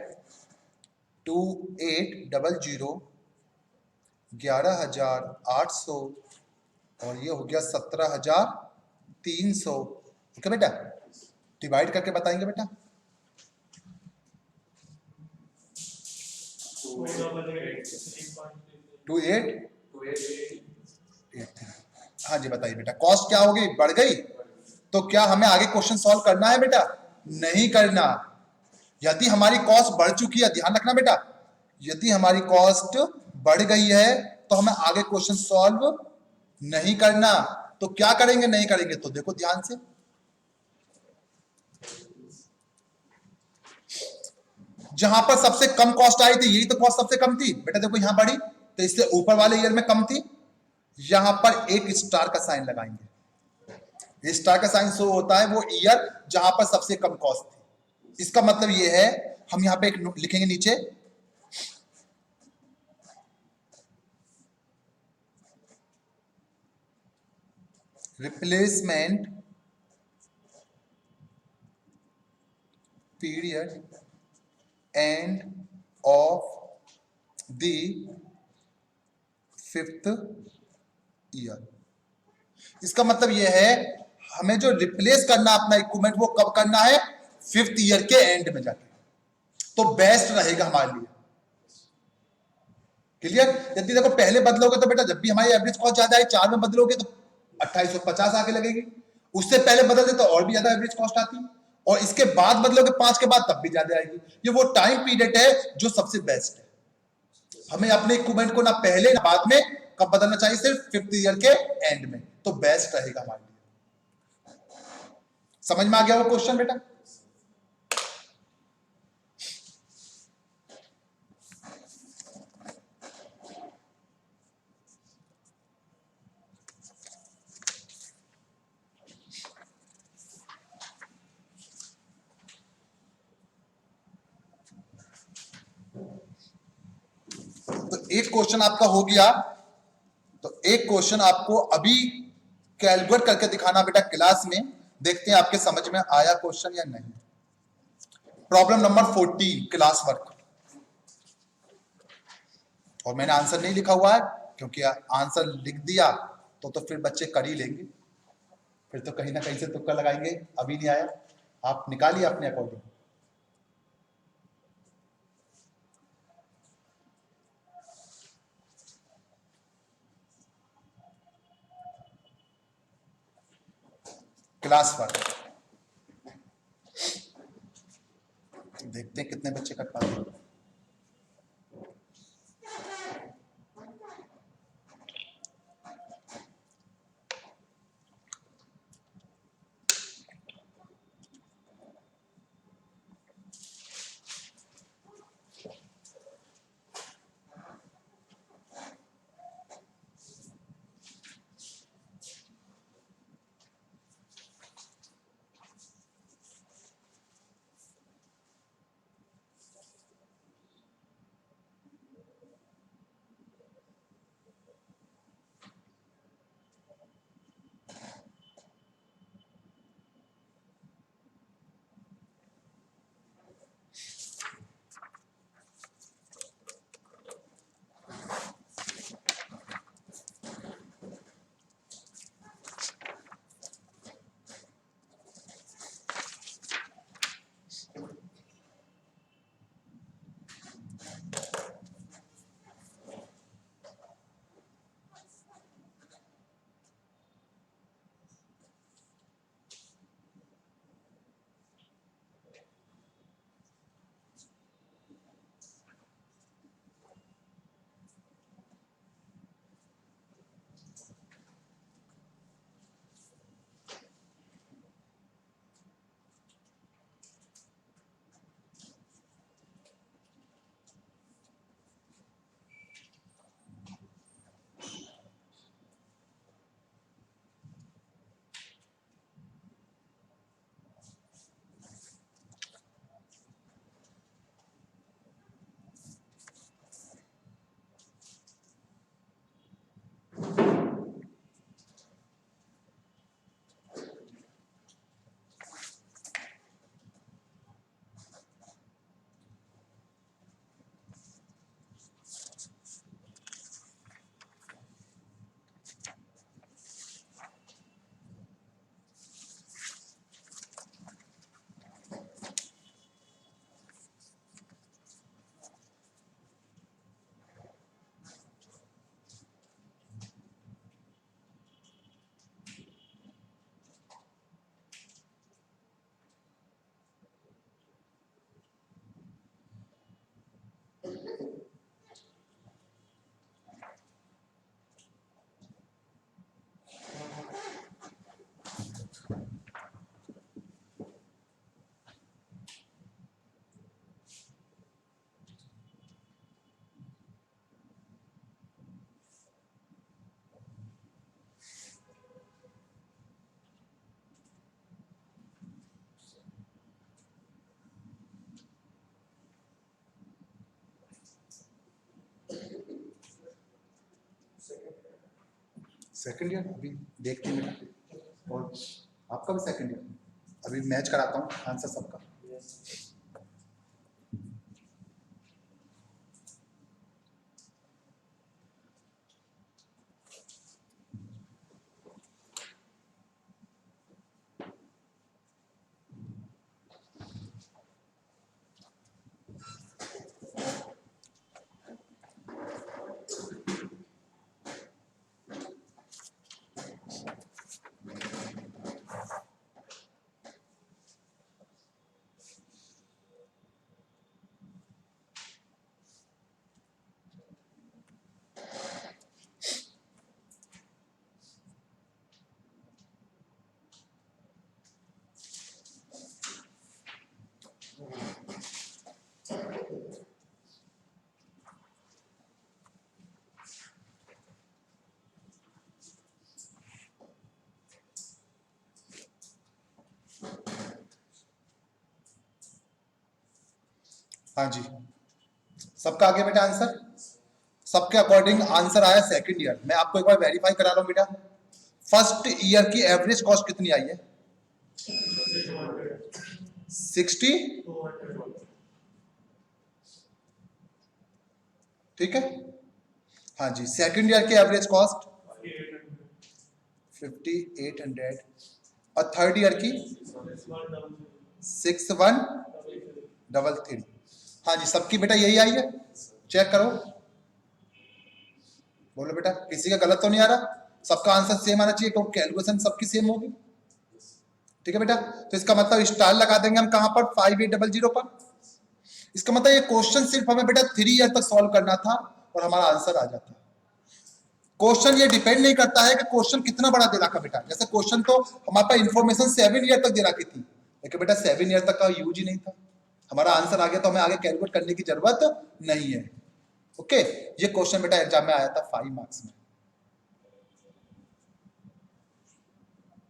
2800 11800 और ये हो गया 17300। ओके बेटा, डिवाइड करके बताएंगे बेटा। 2883। हाँ जी बताइए बेटा, कॉस्ट क्या हो गई? बढ़ गई। तो क्या हमें आगे क्वेश्चन सॉल्व करना है बेटा? नहीं करना। यदि हमारी कॉस्ट बढ़ चुकी है, ध्यान रखना बेटा, यदि हमारी कॉस्ट बढ़ गई है तो हमें आगे क्वेश्चन सॉल्व नहीं करना। तो क्या करेंगे? नहीं करेंगे तो देखो ध्यान से, जहां पर सबसे कम कॉस्ट आई थी, यही तो कॉस्ट सबसे कम थी बेटा। देखो यहां बढ़ी तो इससे ऊपर वाले ईयर में कम थी, यहां पर एक स्टार का साइन लगाएंगे। स्टार का साइन शो होता है वो ईयर जहां पर सबसे कम कॉस्ट थी। इसका मतलब ये है, हम यहां पे एक लिखेंगे नीचे, replacement period end of the fifth year. इसका मतलब यह है, हमें जो रिप्लेस करना अपना इक्विपमेंट वो कब करना है? फिफ्थ ईयर के एंड में जाके, तो बेस्ट रहेगा हमारे लिए। क्लियर? यदि देखो पहले बदलोगे तो बेटा जब भी हमारी एवरेज कॉस्ट ज्यादा है, 4 में बदलोगे तो 2850 आके लगेगी, उससे पहले बदल दे तो और भी ज्यादा एवरेज कॉस्ट आती, और इसके बाद बदलोगे 5 के बाद तब भी ज्यादा आएगी। ये वो टाइम पीरियड है जो सबसे बेस्ट है। हमें अपने इक्विपमेंट को ना पहले ना बाद में कब बदलना चाहिए? सिर्फ फिफ्थ ईयर के एंड में, तो बेस्ट रहेगा हमारे लिए। समझ में आ गया वो क्वेश्चन बेटा? तो एक क्वेश्चन आपका हो गया, तो एक क्वेश्चन आपको अभी कैलकुलेट करके दिखाना बेटा क्लास में, देखते हैं आपके समझ में आया क्वेश्चन या नहीं। प्रॉब्लम नंबर 14 क्लास वर्क, और मैंने आंसर नहीं लिखा हुआ है क्योंकि आंसर लिख दिया तो फिर बच्चे कर ही लेंगे, फिर तो कहीं ना कहीं से तुक्का लगाएंगे। अभी नहीं आया, आप निकालिए अपने अकॉर्डिंग। Class work. देखते हैं कितने बच्चे कर पाते हैं। सेकंड ईयर अभी देखते हैं बेटा, और आपका भी सेकंड ईयर। अभी मैच कराता हूँ आंसर सबका। हाँ जी, सबका आगे बेटा आंसर, सबके अकॉर्डिंग आंसर आया सेकंड ईयर। मैं आपको एक बार वेरीफाई करा रहा हूँ बेटा, फर्स्ट ईयर की एवरेज कॉस्ट कितनी आई है? 60, ठीक है। हाँ जी, सेकंड ईयर की एवरेज कॉस्ट 5800 और थर्ड ईयर की 6133। हाँ जी, सबकी बेटा यही आई है, चेक करो, बोलो बेटा किसी का गलत तो नहीं आ रहा? सबका आंसर सेम आना चाहिए क्योंकि कैलकुलेशन सबकी सेम होगी। ठीक है बेटा, तो इसका मतलब स्टार लगा देंगे हम कहां पर 5800 पर। इसका मतलब ये क्वेश्चन सिर्फ हमें बेटा 3 ईयर तक सॉल्व करना था और हमारा आंसर आ जाता। क्वेश्चन ये डिपेंड नहीं करता है कि क्वेश्चन कितना बड़ा दे रखा बेटा, जैसे क्वेश्चन तो हमारे पास इंफॉर्मेशन 7 ईयर तक दे रखी थी, लेकिन बेटा 7 ईयर तक का यूज ही नहीं था, हमारा आंसर आ गया तो हमें आगे कैलकुलेट करने की जरूरत नहीं है। ओके, ये क्वेश्चन बेटा एग्जाम में आया था 5 मार्क्स में,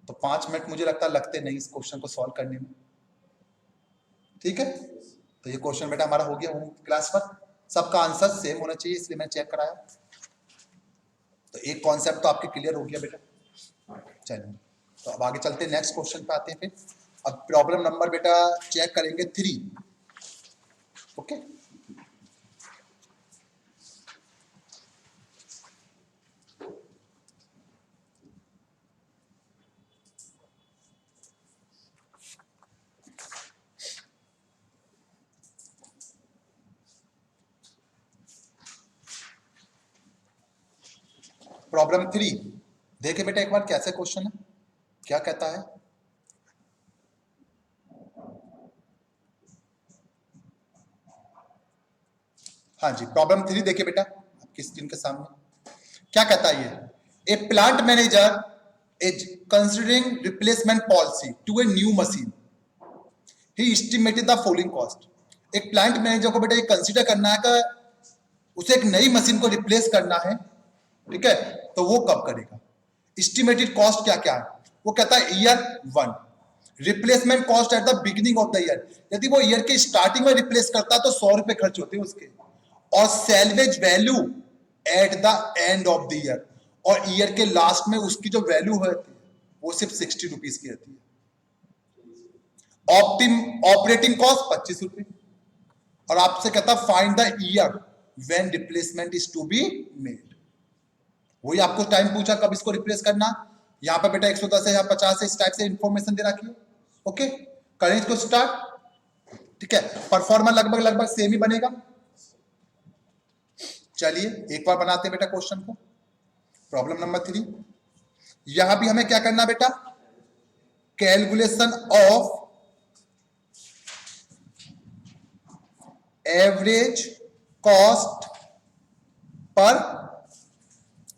तो 5 मिनट मुझे लगते नहीं इस क्वेश्चन को सॉल्व करने में। ठीक है, तो ये क्वेश्चन बेटा हमारा हो गया होम क्लास पर, सबका आंसर सेम होना चाहिए इसलिए मैं चेक कराया। तो एक कॉन्सेप्ट तो आपके क्लियर हो गया बेटा। चलिए, तो अब आगे चलते हैं, नेक्स्ट क्वेश्चन पे आते हैं फिर। अब प्रॉब्लम नंबर बेटा चेक करेंगे 3। ओके, प्रॉब्लम 3 देखिए बेटा एक बार कैसे क्वेश्चन है, क्या कहता है। हाँ जी, प्रॉब्लम 3 देखिए बेटा आपकी स्क्रीन के सामने क्या कहता है ये। A plant manager is considering replacement policy to a new machine, he estimated the following cost. एक प्लांट मैनेजर को बेटा ये कंसीडर करना है कि उसे एक नई मशीन को रिप्लेस करना है, ठीक है, तो वो कब करेगा, एस्टिमेटेड कॉस्ट क्या क्या है। वो कहता है year 1, replacement cost at the beginning of the year, यदि वो ईयर के स्टार्टिंग में रिप्लेस करता है तो 100 रुपए खर्च होते हैं उसके, और salvage value at the end of the year, और ईयर के लास्ट में उसकी जो वैल्यू होती है वो सिर्फ 60 रुपीज की रहती है। ऑपरेटिंग कॉस्ट 25 रुपए, और आपसे कहता find the year when replacement is to be made. वही आपको टाइम पूछा कब इसको रिप्लेस करना, यहां पे बेटा 110 है या 50 है, इस टाइप से इंफॉर्मेशन दे रखी है। ओके, करें इसको स्टार्ट। ठीक है, परफॉर्मर लगभग सेम ही बनेगा। चलिए एक बार बनाते हैं बेटा क्वेश्चन को, प्रॉब्लम नंबर 3। यहां भी हमें क्या करना बेटा, calculation of average cost per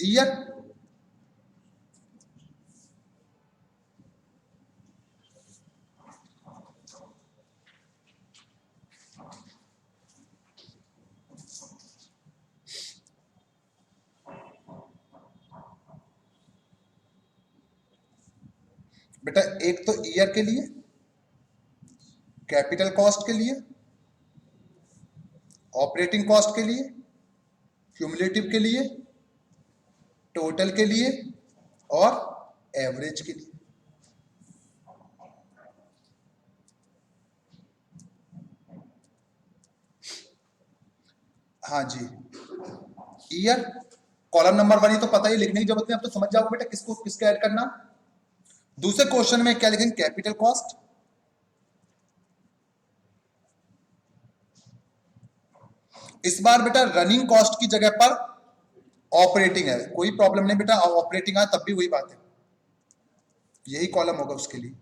year. बेटा एक तो ईयर के लिए, कैपिटल कॉस्ट के लिए, ऑपरेटिंग कॉस्ट के लिए, क्यूमुलेटिव के लिए, टोटल के लिए और एवरेज के लिए। हाँ जी, ईयर कॉलम नंबर 1 ही तो पता ही, लिखने की जरूरत नहीं, अब तो समझ जाओगे बेटा किसको किसको ऐड करना। दूसरे क्वेश्चन में क्या लिखेंगे, कैपिटल कॉस्ट, इस बार बेटा रनिंग कॉस्ट की जगह पर ऑपरेटिंग है, कोई प्रॉब्लम नहीं बेटा, ऑपरेटिंग आए तब भी वही बात है, यही कॉलम होगा उसके लिए।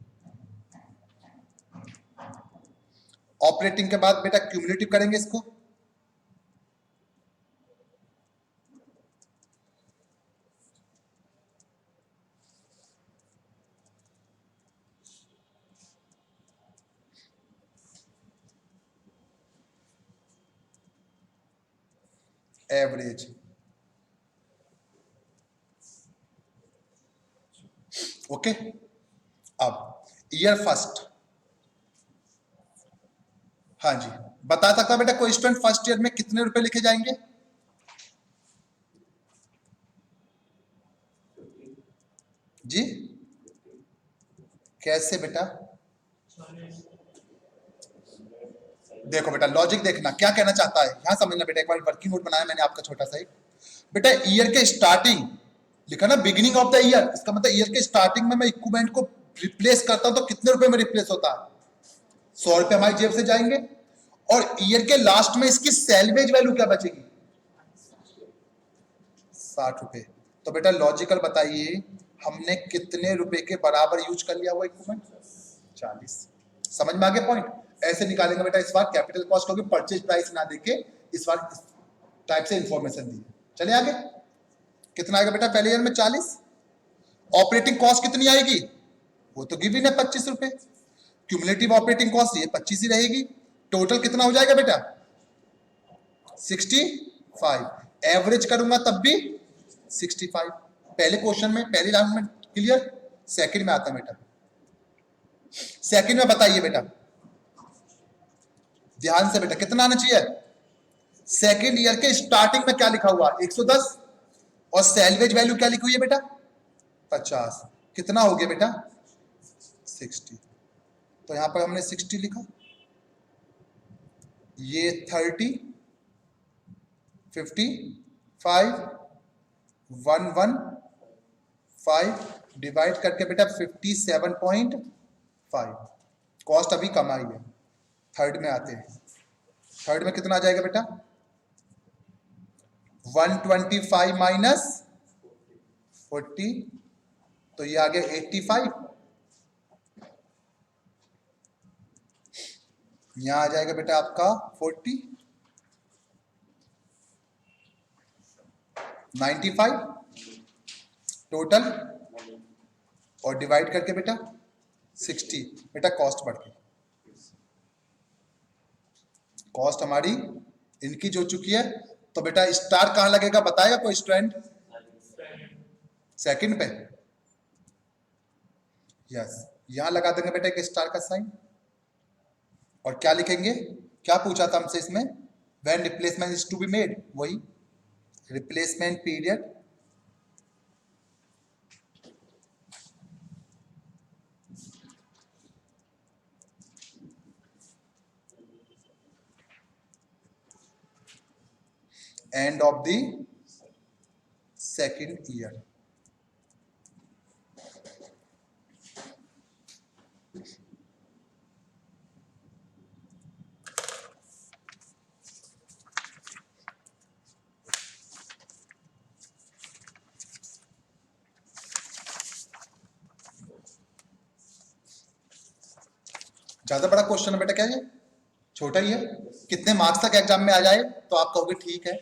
ऑपरेटिंग के बाद बेटा क्यूमुलेटिव करेंगे इसको, एवरेज। ओके, अब ईयर फर्स्ट। हाँ जी, बता सकता बेटा कोई स्टूडेंट फर्स्ट ईयर में कितने रुपए लिखे जाएंगे। जी कैसे बेटा, देखो बेटा लॉजिक देखना क्या कहना चाहता है, यहां समझना बेटा, एक बार वर्किंग नोट बनाया मैंने आपका छोटा सा एक। बेटा ईयर के स्टार्टिंग लिखा ना बिगिनिंग ऑफ द ईयर, इसका मतलब ईयर के स्टार्टिंग में मैं इक्विपमेंट को रिप्लेस करता हूं तो कितने रुपए में रिप्लेस होता है, 100 रुपए हमारी जेब से जाएंगे, और ईयर के लास्ट में इसकी सैलवेज वैल्यू क्या बचेगी, 60 रुपए। तो बेटा लॉजिकल बताइए हमने कितने रुपए के बराबर यूज कर लिया हुआ इक्विपमेंट, 40। समझ में आ गया पॉइंट? ऐसे निकालेंगे बेटा इस बार कैपिटल कॉस्ट होगी, परचेज प्राइस ना देके इस बार इस टाइप से इंफॉर्मेशन दी है। चलिए आगे, कितना आएगा बेटा पहले ईयर में 40। ऑपरेटिंग कॉस्ट कितनी आएगी? वो तो गिवन है 25 रुपए। क्यूमुलेटिव ऑपरेटिंग कॉस्ट ये 25 ही रहेगी। टोटल कितना हो जाएगा बेटा? 65। एवरेज करूंगा तब भी 65। पहले क्वेश्चन में, पहले राउंड में क्लियर। सेकंड में आता है बेटा। सेकंड में बताइए बेटा, ध्यान से बेटा, कितना आना चाहिए? सेकंड ईयर के स्टार्टिंग में क्या लिखा हुआ? 110। और सैलवेज वैल्यू क्या लिखी हुई है बेटा? 50। कितना हो गया बेटा? 60। तो यहां पर हमने 60 लिखा, ये 30, 55, 115 डिवाइड करके बेटा 57.5। कॉस्ट अभी कम आई है। थर्ड में आते हैं। थर्ड में कितना आ जाएगा बेटा? 125 माइनस 40, तो ये आ गया 85। यहां आ जाएगा बेटा आपका 40, 95 टोटल, और डिवाइड करके बेटा 60। बेटा कॉस्ट बढ़ गई, कॉस्ट हमारी इनकी जो चुकी है। तो बेटा स्टार कहां लगेगा बताएगा कोई स्टूडेंट? सेकंड पे। यस, यहां लगा देंगे बेटा एक स्टार का साइन। और क्या लिखेंगे? क्या पूछा था हमसे इसमें? When replacement is to be made, वही replacement period end of the second year. ज्यादा बड़ा क्वेश्चन है बेटा क्या है? छोटा ही है। कितने मार्क्स तक एग्जाम में आ जाए तो आप कहोगे ठीक है,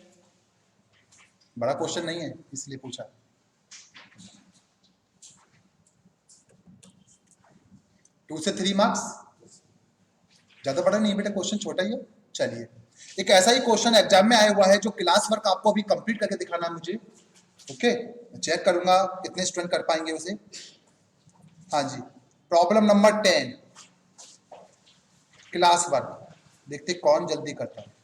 बड़ा क्वेश्चन नहीं है इसलिए पूछा। 2 से 3 मार्क्स, ज्यादा बड़ा नहीं है बेटा, क्वेश्चन छोटा ही है। चलिए, एक ऐसा ही क्वेश्चन एग्जाम में आया हुआ है जो क्लास वर्क आपको अभी कंप्लीट करके दिखाना है मुझे। ओके, चेक करूंगा कितने स्टूडेंट कर पाएंगे उसे। हाँ जी, प्रॉब्लम नंबर 10 क्लास वर्क, देखते कौन जल्दी करता है।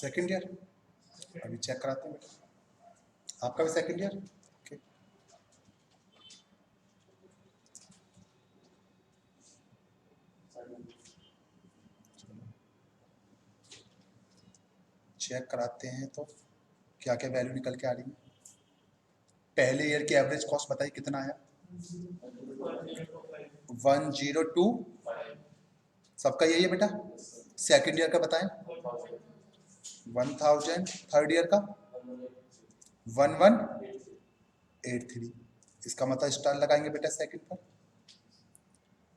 सेकेंड ईयर, अभी चेक कराते हैं बेटा। आपका भी सेकेंड ईयर, ओके। चेक कराते हैं तो क्या क्या वैल्यू निकल के आ रही है। पहले ईयर की एवरेज कॉस्ट बताइए कितना आया? 102, सबका यही है बेटा। सेकेंड ईयर का बताएं? 1000, थर्ड ईयर का 1183। इसका मतलब स्टार लगाएंगे बेटा सेकंड पर।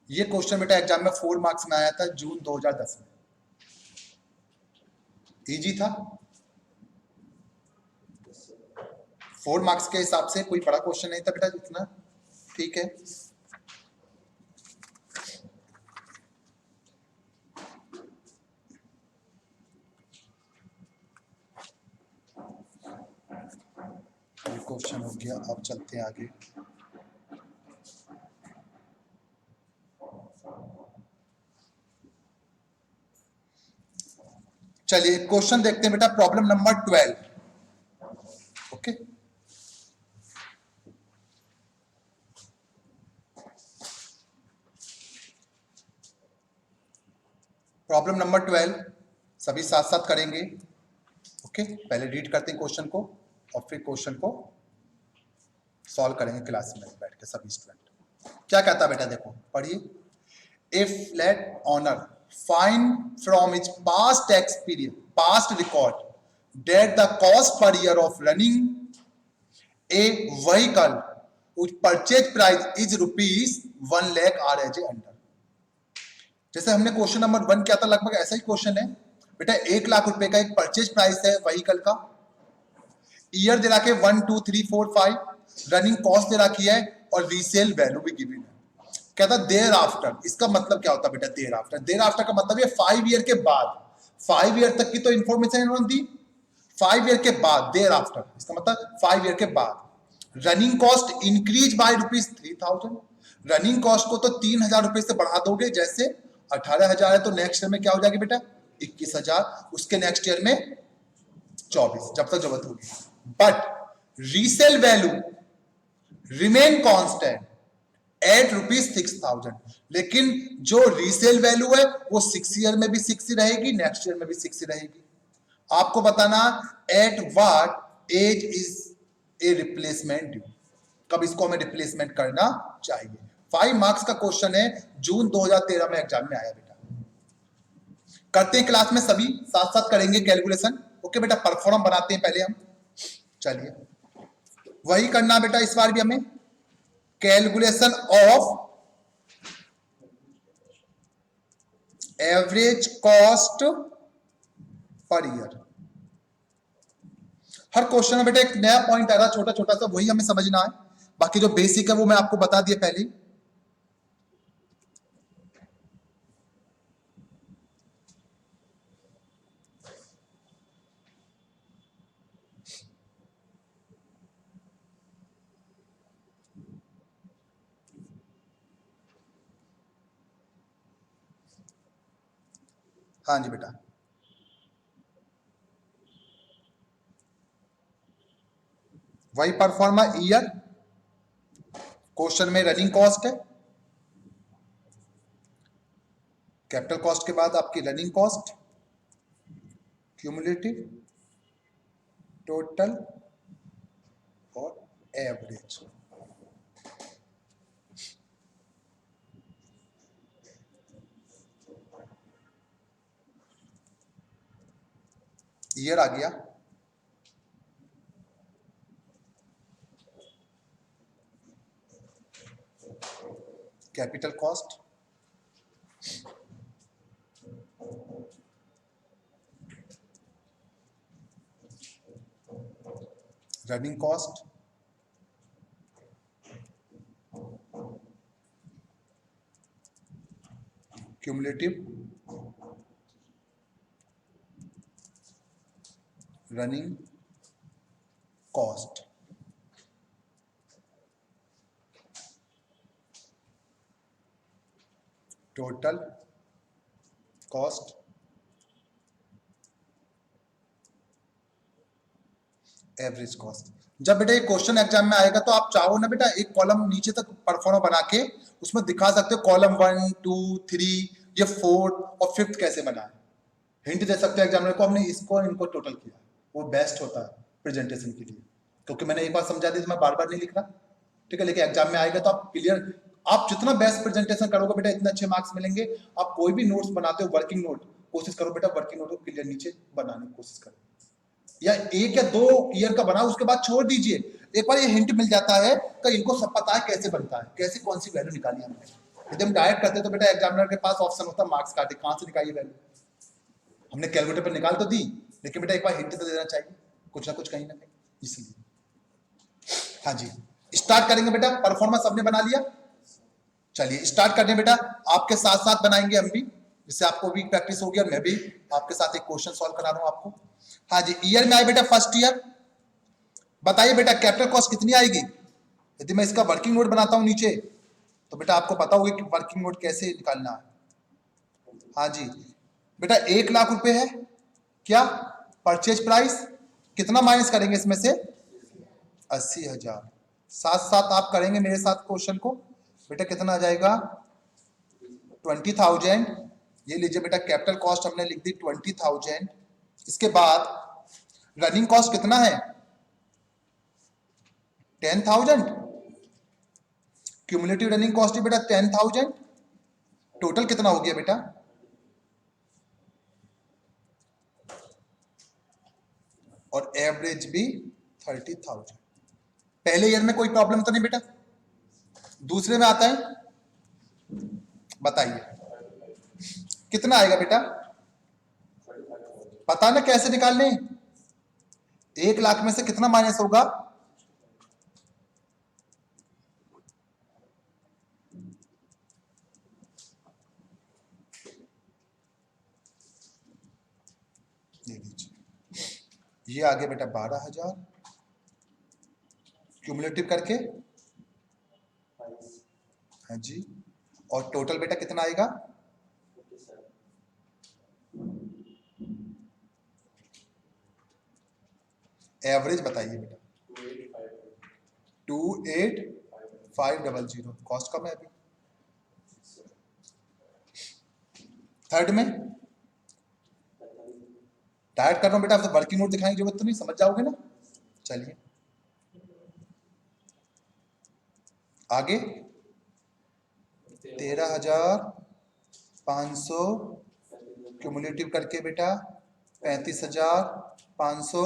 ये क्वेश्चन बेटा एग्जाम में 4 मार्क्स में आया था जून 2010 में। इजी था, 4 मार्क्स के हिसाब से कोई बड़ा क्वेश्चन नहीं था बेटा इतना, ठीक है। ये क्वेश्चन हो गया, अब चलते हैं आगे। चलिए क्वेश्चन देखते हैं बेटा, problem number 12, okay. Problem number 12 सभी साथ साथ करेंगे, ओके। पहले रीड करते हैं क्वेश्चन को और फिर क्वेश्चन को सॉल्व करेंगे क्लास में बैठ के सभी स्टूडेंट। क्या कहता है बेटा, देखो पढ़िए। If let owner find from its past experience, past record, that the cost per year of running a vehicle whose purchase price is rupees 1 lakh are as a under। जैसे हमने क्वेश्चन नंबर 1 किया था, लगभग ऐसा ही क्वेश्चन है बेटा। 1 लाख रुपए का एक परचेज प्राइस है व्हीकल का, ईयर दे रखा है 1 2 3 4 5, रनिंग कॉस्ट दे रखी है और रीसेल वैल्यू भी गिवन है। कहता देयर आफ्टर, इसका मतलब क्या होता है बेटा देयर आफ्टर? देयर आफ्टर का मतलब ये 5 ईयर के बाद, 5 ईयर तक की तो इंफॉर्मेशन इन्होंने दी, 5 ईयर के बाद देयर आफ्टर, इसका मतलब 5 ईयर के बाद। Running cost increase bye ₹3000, running cost को तो 3000 रुपए से बढ़ा दोगे, जैसे 18,000 है तो नेक्स्ट ईयर में क्या हो जाएगी बेटा 21,000, उसके नेक्स्ट ईयर में 24, जब तक जरूरत होगी। But resale value remain constant eight ₹6,000, लेकिन जो रीसेल वैल्यू है वो 6 ईयर में भी 6 ही रहेगी, नेक्स्ट ईयर में भी 6 ही रहेगी। आपको बताना at what age is a replacement due, कब इसको हमें रिप्लेसमेंट करना चाहिए। 5 मार्क्स का क्वेश्चन है, जून 2013 में एग्जाम में आया बेटा। करते हैं क्लास में सभी साथ साथ करेंगे कैलकुलेशन, ओके बेटा। परफॉर्म बनाते हैं पहले हम, चलिए वही करना बेटा इस बार भी हमें। Calculation of average cost per year. Her question में बेटा एक नया पॉइंट आएगा छोटा छोटा सा, वही हमें समझना है। बाकी जो बेसिक है वो मैं आपको बता दिया पहले। हाँ जी बेटा, वही परफॉर्मा ईयर, क्वेश्चन में रनिंग कॉस्ट है, कैपिटल कॉस्ट के बाद आपकी रनिंग कॉस्ट, क्यूमुलेटिव, टोटल और एवरेज। ईयर आ गया, capital cost, running cost, cumulative, running cost. Total cost, average cost. जब बेटा ये क्वेश्चन एग्जाम में आएगा तो आप चाहो ना बेटा एक कॉलम नीचे तक परफॉर्मा बना के उसमें दिखा सकते हो कॉलम 1 2 3 ये 4 और 5th कैसे बना है, हिंट दे सकते हो एग्जामिनर को हमने इसको इनको टोटल किया, वो बेस्ट होता है प्रेजेंटेशन के लिए, क्योंकि मैंने एक बार समझा दी तो मैं बार बार नहीं लिख रहा, ठीक है। लेकिन एग्जाम में आएगा तो आप क्लियर, आप जितना बेस्ट प्रेजेंटेशन करोगे बेटा इतने अच्छे मार्क्स मिलेंगे। आप कोई भी नोट्स बनाते हो वर्किंग नोट, कोशिश करो बेटा वर्किंग नोट को क्लियर नीचे बनाने की कोशिश करो, या 1 या 2 ईयर का बनाओ उसके बाद छोड़ दीजिए। एक बार ये हिंट मिल जाता है कि इनको सब पता है कैसे बनता है, कैसे कौन सी वैल्यू निकाली हमने। यदि हम डायरेक्ट करते तो बेटा एग्जामिनर के पास ऑप्शन होता मार्क्स काटे, कहां से निकालिए वैल्यू, हमने कैलकुलेटर पर निकाल तो दी, लेकिन बेटा एक बार हिंट तो देना चाहिए कुछ ना कुछ कहीं ना कहीं, इसलिए। हाँ जी, स्टार्ट करेंगे बेटा, परफॉर्मेंस हमने बना लिया, चलिए स्टार्ट करने बेटा, आपके साथ साथ बनाएंगे हम भी, जिससे आपको भी प्रैक्टिस होगी और मैं भी आपके साथ एक क्वेश्चन सॉल्व करा रहा हूं आपको। हाँ जी, ईयर में आए बेटा फर्स्ट ईयर, बताइए बेटा कैपिटल कॉस्ट कितनी आएगी। यदि मैं इसका वर्किंग नोट बनाता हूं नीचे तो बेटा आपको पता होगा कि वर्किंग नोट कैसे निकालना है। हाँ जी बेटा 1 लाख रुपए है क्या परचेज प्राइस, कितना माइनस करेंगे इसमें से 80,000, साथ साथ आप करेंगे मेरे साथ क्वेश्चन को, बेटा कितना आ जाएगा 20,000, ये लीजिए बेटा कैपिटल कॉस्ट हमने लिख दी 20,000। इसके बाद रनिंग कॉस्ट कितना है 10,000, क्यूमुलेटिव रनिंग कॉस्ट है बेटा 10,000, टोटल कितना हो गया बेटा, और एवरेज भी 30,000। पहले ईयर में कोई प्रॉब्लम तो नहीं बेटा, दूसरे में आता है, बताइए कितना आएगा बेटा, पता ना कैसे निकालने, 1 लाख में से कितना माइनस होगा, ये आ गया बेटा 12,000 क्यूमुलेटिव करके, हाँ जी, और टोटल बेटा कितना आएगा, एवरेज बताइए बेटा 28,500, कॉस्ट कम है अभी। थर्ड में डायरेक्ट कर रहा हूं बेटा, आपसे वर्किंग नोट दिखाने की जरूरत तो नहीं, समझ जाओगे ना। चलिए आगे 13,500 क्यूमुलेटिव करके बेटा 35,500,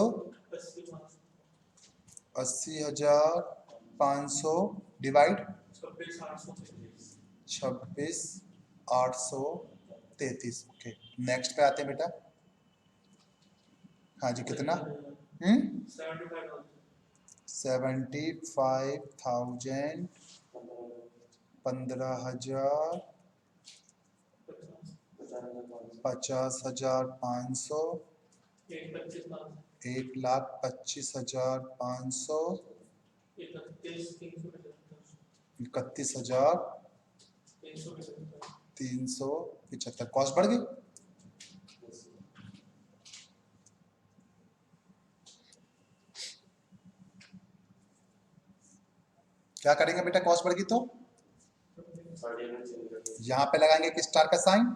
80,500 डिवाइड 26,833। ओके नेक्स्ट पे आते हैं बेटा, हाँ जी कितना 75,000, 15,000, 50,500, 1,25,500, 31,375, कॉस्ट बढ़ गई। क्या करेंगे बेटा कॉस्ट बढ़ गई तो यहां पे लगाएंगे कि स्टार का साइन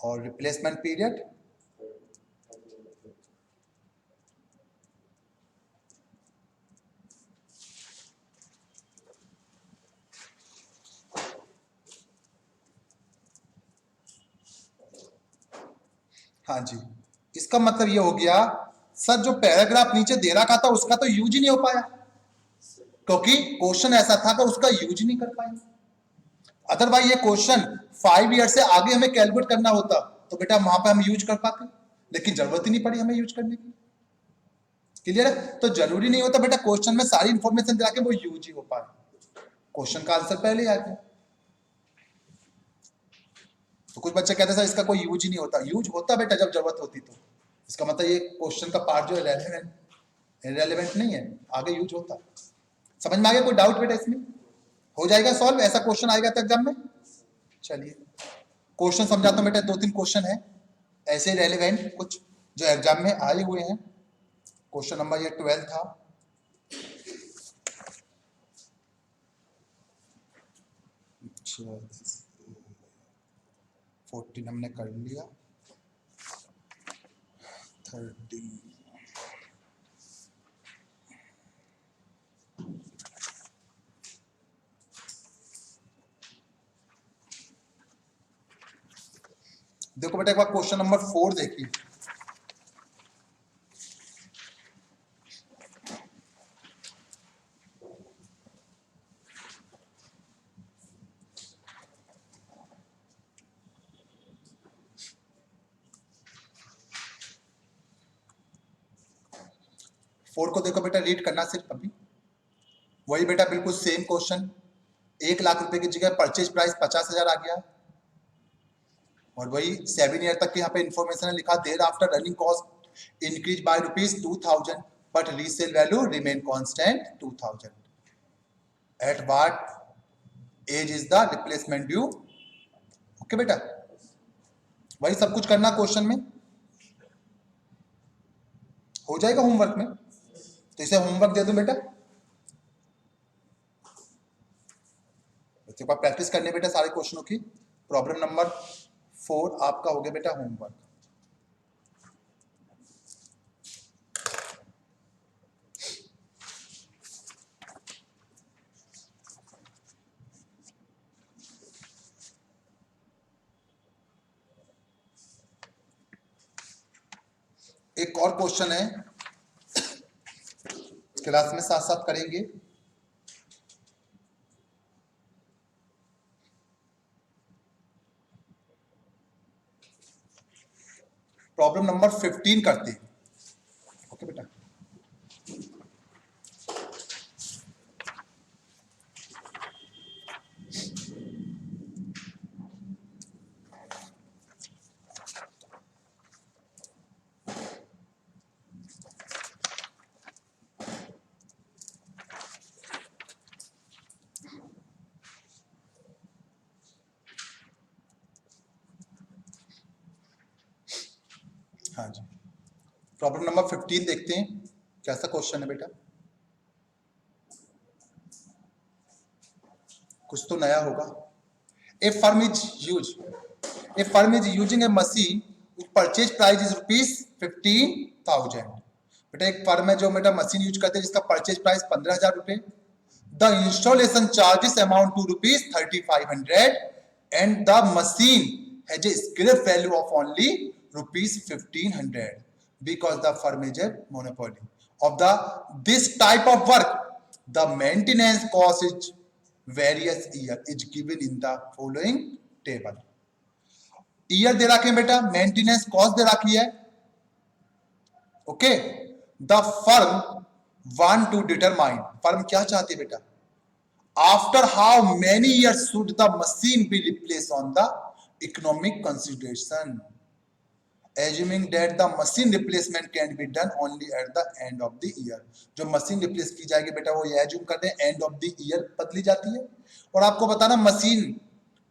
और रिप्लेसमेंट पीरियड, हाँ जी, इसका मतलब ये हो गया सर जो पैराग्राफ नीचे दे रखा था उसका तो यूज ही नहीं हो पाया, क्योंकि क्वेश्चन ऐसा था कि उसका यूज नहीं कर पाए। अदरवाइज ये क्वेश्चन 5 ईयर से आगे हमें कैलकुलेट करना होता तो बेटा वहां पे हम यूज कर पाते, लेकिन जरूरत ही नहीं पड़ी हमें यूज करने की। क्लियर है, तो जरूरी नहीं होता बेटा क्वेश्चन में सारी इंफॉर्मेशन दिला के वो यूज ही हो पाए, क्वेश्चन का आंसर पहले आ गया। तो कुछ बच्चे कहते हैं सर इसका कोई यूज ही नहीं होता, यूज होता बेटा जब जरूरत होती तो, इसका मतलब ये क्वेश्चन का पार्ट जो है रेलेवेंट नहीं है, आगे यूज होता। समझ में आ गया, कोई डाउट बेटा इसमें, हो जाएगा सॉल्व, ऐसा क्वेश्चन आएगा तो एग्जाम में। चलिए क्वेश्चन समझाता हूं बेटा, 2-3 क्वेश्चन है ऐसे रेलेवेंट कुछ जो एग्जाम में आए हुए हैं। क्वेश्चन नंबर ये 12 था। अच्छा 14 हमने कर लिया, 13 देखो बेटा एक बार क्वेश्चन नंबर 4 देखिए। फोर को देखो बेटा, रीड करना सिर्फ अभी वही बेटा, बिल्कुल सेम क्वेश्चन। 1 लाख रुपए की जगह परचेज प्राइस 50,000 आ गया, और वही 7 ईयर तक यहाँ पे इंफॉर्मेशन है लिखा, there after running cost increase by ₹2,000 but resale value remain constant 2,000। At what age is the replacement due? Okay बेटा, वही सब कुछ करना क्वेश्चन में हो जाएगा होमवर्क में, तो इसे होमवर्क दे दो बेटा, बच्चों का प्रैक्टिस करने बेटा सारे क्वेश्चनों की। प्रॉब्लम नंबर 4 आपका हो गया बेटा होमवर्क। एक और क्वेश्चन है, क्लास में साथ साथ करेंगे। प्रॉब्लम नंबर 15 करते हैं। ओके बेटा, हाँ जी, प्रॉब्लम नंबर 15 देखते हैं कैसा क्वेश्चन है बेटा। कुछ तो नया होगा। A firm is using a machine purchase price is ₹15,000। बेटा एक फर्म है जो बेटा मशीन यूज करते हैं जिसका परचेज प्राइस 15,000 रुपए। The installation charges amount to ₹3,500 and the machine has a scrap value of only ₹1,500 because the firm is a monopoly of this type of work. The maintenance cost is various year is given in the following table. Year दे रखे हैं बेटा, मेंटेनेंस कॉस्ट दे रखी है। Okay, the firm want to determine, firm क्या चाहती है बेटा, after how many years should the machine be replace on the economic consideration, assuming that the machine replacement can be done only at the end of the year। जो मशीन रिप्लेस की जाएगी बेटा वो ये एज्यूम करते हैं एंड ऑफ द ईयर बदली जाती है। और आपको बताना मशीन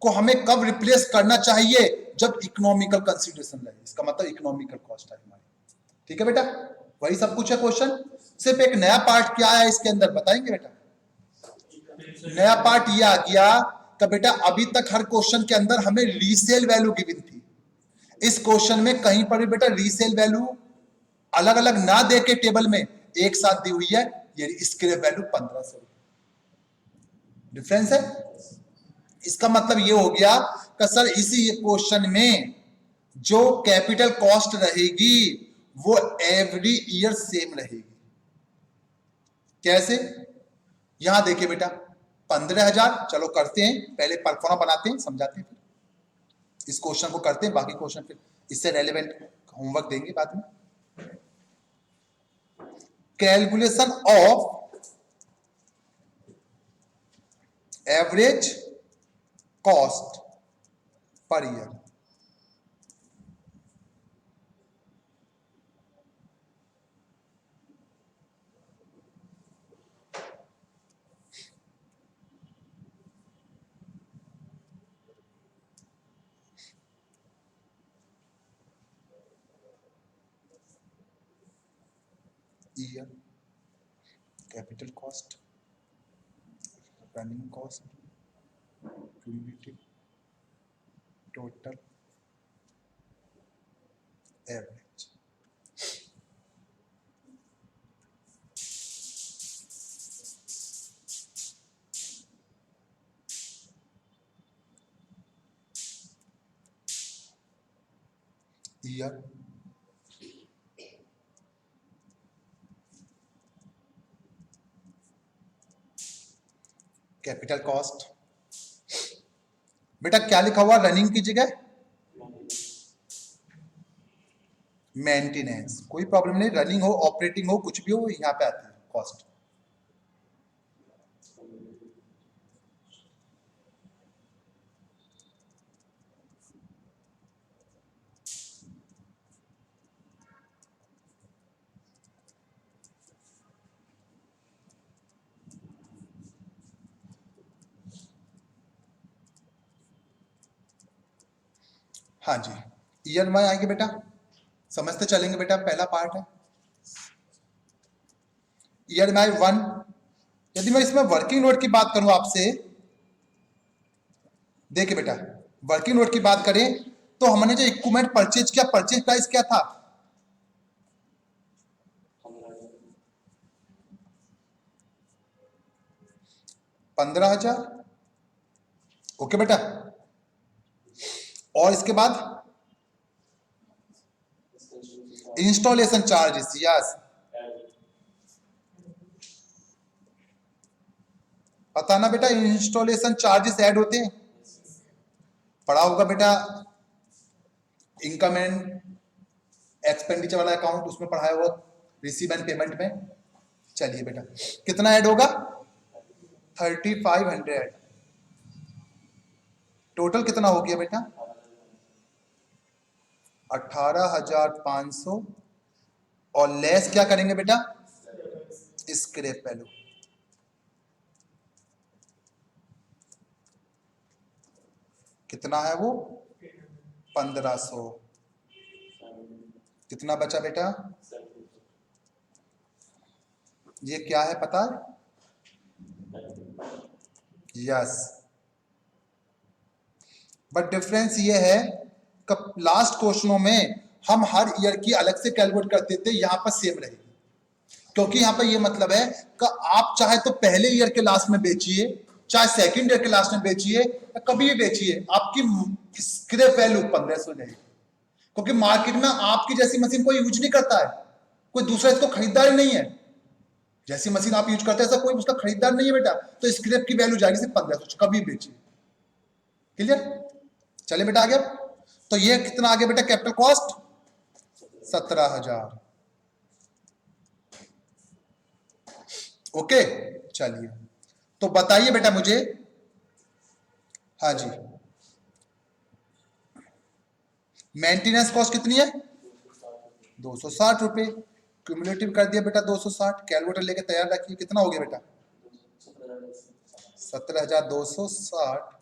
को हमें कब रिप्लेस करना चाहिए, जब इकोनॉमिकल कंसीडरेशन रहे, इसका मतलब इकोनॉमिकल कॉस्ट है हमारी। ठीक है बेटा, वही सब कुछ है क्वेश्चन। सिर्फ एक नया पार्ट क्या है इसके अंदर बताएंगे बेटा। नया पार्ट ये आ गया कि बेटा अभी तक हर क्वेश्चन के अंदर हमें रीसेल वैल्यू गिवन थी, इस क्वेश्चन में कहीं पर भी बेटा रीसेल वैल्यू अलग अलग ना दे के टेबल में एक साथ दी हुई है, ये स्क्रैप वैल्यू 1,500 डिफरेंस है। इसका मतलब ये हो गया कि सर इसी क्वेश्चन में जो कैपिटल कॉस्ट रहेगी वो एवरी ईयर सेम रहेगी। कैसे, यहां देखिए बेटा 15,000, चलो करते हैं, पहले परफॉर्मा बनाते हैं समझाते हैं, फिर इस क्वेश्चन को करते हैं, बाकी क्वेश्चन फिर इससे रेलेवेंट होमवर्क देंगे बाद में। Calculation of average cost per year. Year, capital cost, running cost, cumulative, total, average. Year, capital cost, बेटा क्या लिखा हुआ रनिंग की जगह? मेंटेनेंस, कोई प्रॉब्लम नहीं, रनिंग हो ऑपरेटिंग हो कुछ भी हो यहाँ पे आती है कॉस्ट। हाँ जी, ईयर में आएंगे बेटा, समझते चलेंगे बेटा, पहला पार्ट है ईयर में 1। यदि मैं इसमें वर्किंग नोट की बात करूं आपसे, देखिए बेटा वर्किंग नोट की बात करें तो हमने जो इक्विपमेंट परचेज किया, परचेज प्राइस क्या था? 15,000। ओके बेटा, और इसके बाद इंस्टॉलेशन चार्जेस, यस पता ना बेटा, इंस्टॉलेशन चार्जेस ऐड होते हैं, पढ़ा होगा बेटा इनकम एंड एक्सपेंडिचर वाला अकाउंट, उसमें पढ़ाया हुआ रिसीव एंड पेमेंट में। चलिए बेटा कितना ऐड होगा? 3500। टोटल कितना हो गया बेटा? 18,500, और लेस क्या करेंगे बेटा? Scrap value. कितना है वो? 1500। कितना बचा बेटा? ये क्या है पता है? यस, बट डिफरेंस ये है कि लास्ट क्वेश्चनों में हम हर ईयर की अलग से कैलकुलेट करते थे, यहां पर सेम रहेगी, क्योंकि यहां पर ये मतलब है कि आप चाहे तो पहले ईयर के लास्ट में बेचिए, चाहे सेकंड ईयर के लास्ट में बेचिए, या कभी भी बेचिए, आपकी स्क्रैप वैल्यू 1500 रहेगी, क्योंकि मार्केट में आपकी जैसी मशीन कोई यूज नहीं करता है, कोई दूसरा इसको खरीदार ही नहीं है, जैसी मशीन आप यूज करते हैं ऐसा कोई उसका खरीदार नहीं है बेटा, तो स्क्रैप की वैल्यू जाएगी सिर्फ 1500, कभी बेचिए। क्लियर? चलिए बेटा आगे, तो ये कितना आगे बेटा? Capital cost 17,000। ओके चलिए, तो बताइए बेटा मुझे, हाँ जी, मेंटेनेंस कॉस्ट कितनी है? 260 रुपए, क्यूमुलेटिव कर दिया बेटा 260, कैलकुलेटर लेके तैयार रखिए, कितना हो गया बेटा? 17,260,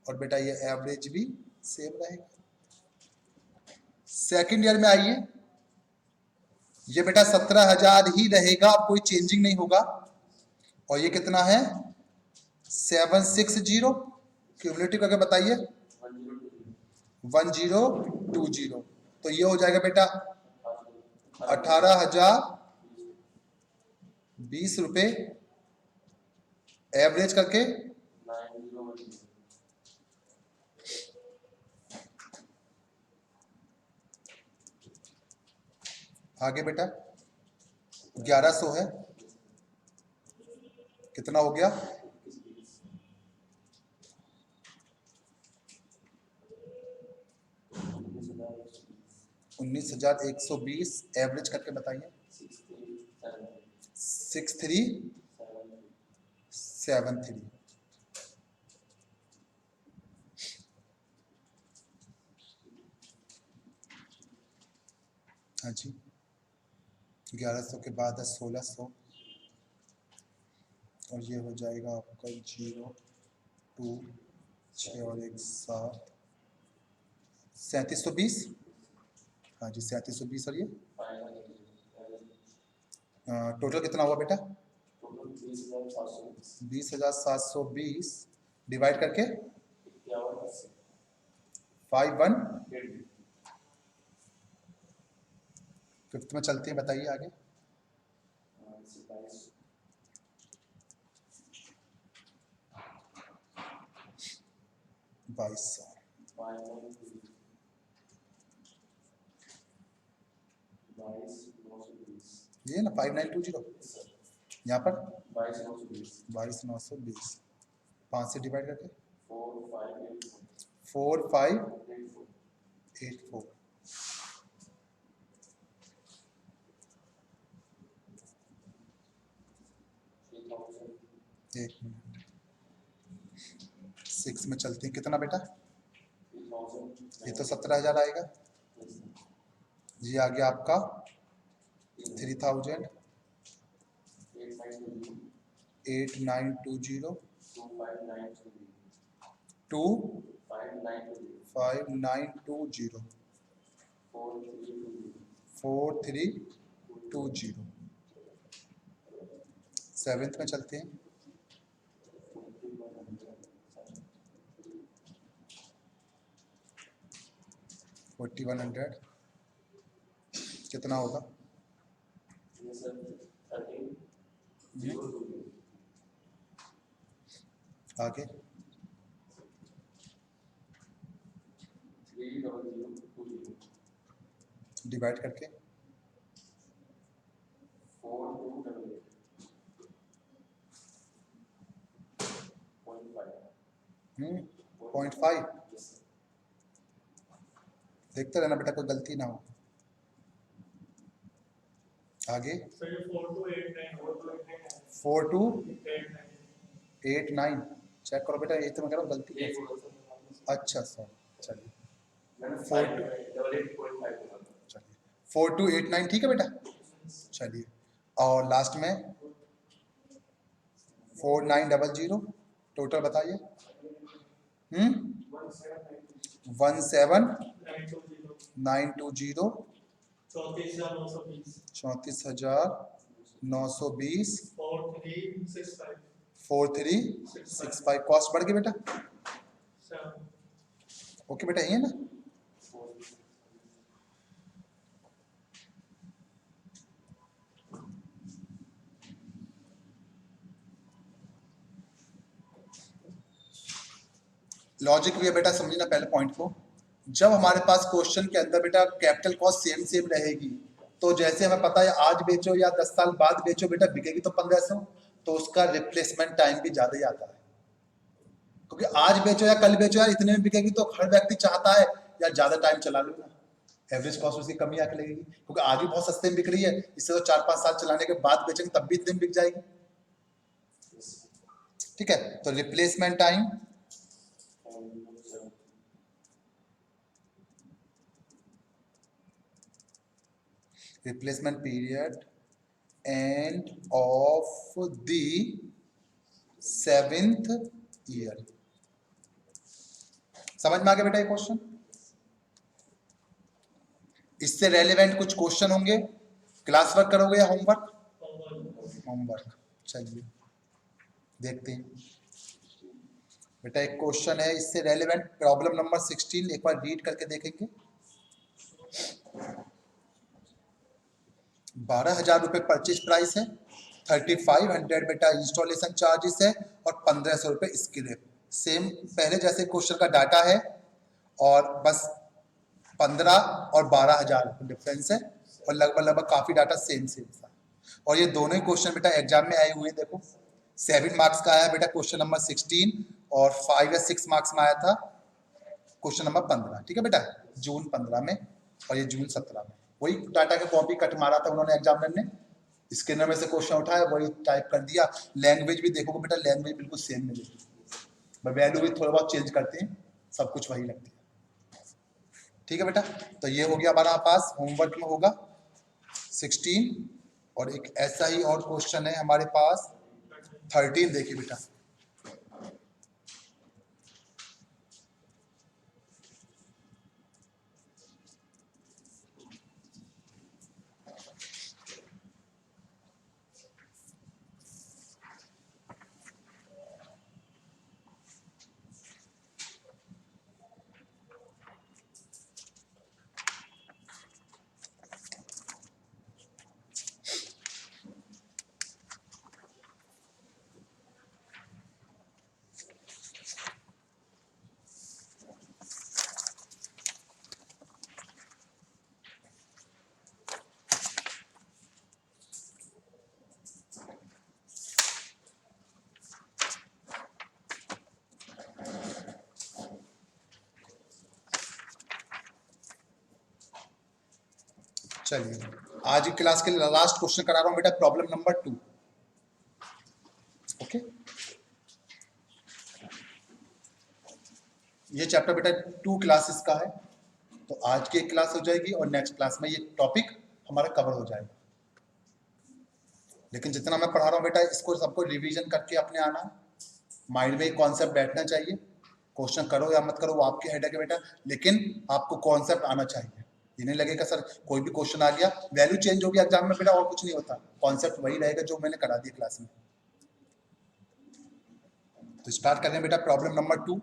और बेटा ये एवरेज भी सेम रहेगा। सेकंड ईयर में आइए, ये बेटा 17,000 ही रहेगा, अब कोई चेंजिंग नहीं होगा, और ये कितना है? 760, क्यूमुलेटिव करके बताइए। 1020, तो ये हो जाएगा बेटा 18,020 रुपए, एवरेज करके 9 आगे बेटा 1100 है, कितना हो गया? 19,120, एवरेज करके बताइए। 6373। हाँ जी, 1100 के बाद है 1600, और ये हो जाएगा आपका 0 2 6 और 1 7, 3720। हाँ जी 3720, और ये टोटल कितना हुआ बेटा? टोटल 20,720 20,720 डिवाइड करके 51 51 फिफ्थ में चलते हैं, बताइए आगे। 2200 ये ना 5920 यहाँ पर 22,920 5 से डिवाइड करके 4584 एक मिनट 6 में चलते हैं, कितना बेटा? ये तो 17,000 आएगा जी। आगे आपका 3,000 8920 25920 4320 7th में चलते हैं, 4100 कितना होगा? आगे 30020 डिवाइड करके 0.5 देखते रहना बेटा, कोई गलती ना हो। आगे 4289 चेक करो बेटा, ये तो मैं कह रहा हूँ गलती है। अच्छा सर चलिए 4289 ठीक है बेटा। चलिए और लास्ट में 4900 टोटल बताइए। 17920 34,920 4365 कॉस्ट बढ़ गई बेटा। ओके बेटा, ये ना लॉजिक भी है बेटा, समझना पहले पॉइंट को। जब हमारे पास क्वेश्चन के अंदर बेटा कैपिटल कॉस्ट सेम रहेगी, तो जैसे हमें पता है आज बेचो या 10 साल बाद बेचो बेटा, बिकेगी तो 1500, तो उसका रिप्लेसमेंट टाइम भी ज्यादा ही आता है। क्योंकि आज बेचो या कल बेचो यार, इतने में बिकेगी तो हर व्यक्ति चाहता है यार ज्यादा टाइम चला लो ना, एवरेज कॉस्ट उसकी कमी आके लगेगी। क्योंकि आज भी बहुत सस्ते में बिक रही है, इससे तो 4-5 साल चलाने के बाद बेचेंगे तब भी इतने में बिक जाएगी। ठीक है, तो replacement time replacement period end of the 7th year। समझ में आ गया बेटा ये क्वेश्चन? इससे रेलेवेंट कुछ क्वेश्चन होंगे, क्लास वर्क करोगे या होमवर्क? होमवर्क। चलिए देखते हैं बेटा, एक क्वेश्चन है इससे रेलेवेंट, प्रॉब्लम नंबर 16 एक बार रीड करके देखेंगे। 12,000 रुपए परचेज प्राइस है, 3,500 बेटा इंस्टॉलेशन चार्जेस है और 1,500 रुपए स्क्रैप। सेम पहले जैसे क्वेश्चन का डाटा है और बस 15 और 12,000 डिफरेंस है और लगभग काफी डाटा सेम था। और ये दोनों ही क्वेश्चन बेटा एग्जाम में आए हुए, देखो 7 मार्क्स का आया बेटा क्वेश्चन नंबर 16 और 5 या 6 मार्क्स में आया था क्वेश्चन नंबर 15। ठीक है बेटा, जून 15 में और ये जून 17 में। वही डाटा का कॉपी कट मारा था उन्होंने एग्जामिनर ने, स्कैनर में से क्वेश्चन उठाया वही टाइप कर दिया। लैंग्वेज भी देखोगे बेटा, लैंग्वेज बिल्कुल सेम मिलेगी, वैल्यू भी थोड़ा बहुत चेंज करते हैं, सब कुछ वही लगती है। ठीक है बेटा, तो ये हो गया हमारा पास, होमवर्क में होगा 16 और एक ऐसा ही और क्वेश्चन है हमारे पास 13। देखिए बेटा, चलिए आज की क्लास के लिए लास्ट क्वेश्चन करा रहा हूं बेटा, प्रॉब्लम नंबर 2। ओके, ये चैप्टर बेटा 2 क्लासेस का है, तो आज की एक क्लास हो जाएगी और नेक्स्ट क्लास में ये टॉपिक हमारा कवर हो जाएगा। लेकिन जितना मैं पढ़ा रहा हूं बेटा, इसको सबको रिवीजन करके अपने आना, माइंड में एक कॉन्सेप्ट बैठना चाहिए। क्वेश्चन करो या मत करो वो आपके हेड है बेटा, लेकिन आपको कॉन्सेप्ट आना चाहिए। ये नहीं लगेगा सर कोई भी क्वेश्चन आ गया वैल्यू चेंज हो गया एग्जाम में, बेटा और कुछ नहीं होता, कॉन्सेप्ट वही रहेगा जो मैंने करा दिया क्लास में। तो स्टार्ट करें बेटा प्रॉब्लम नंबर 2।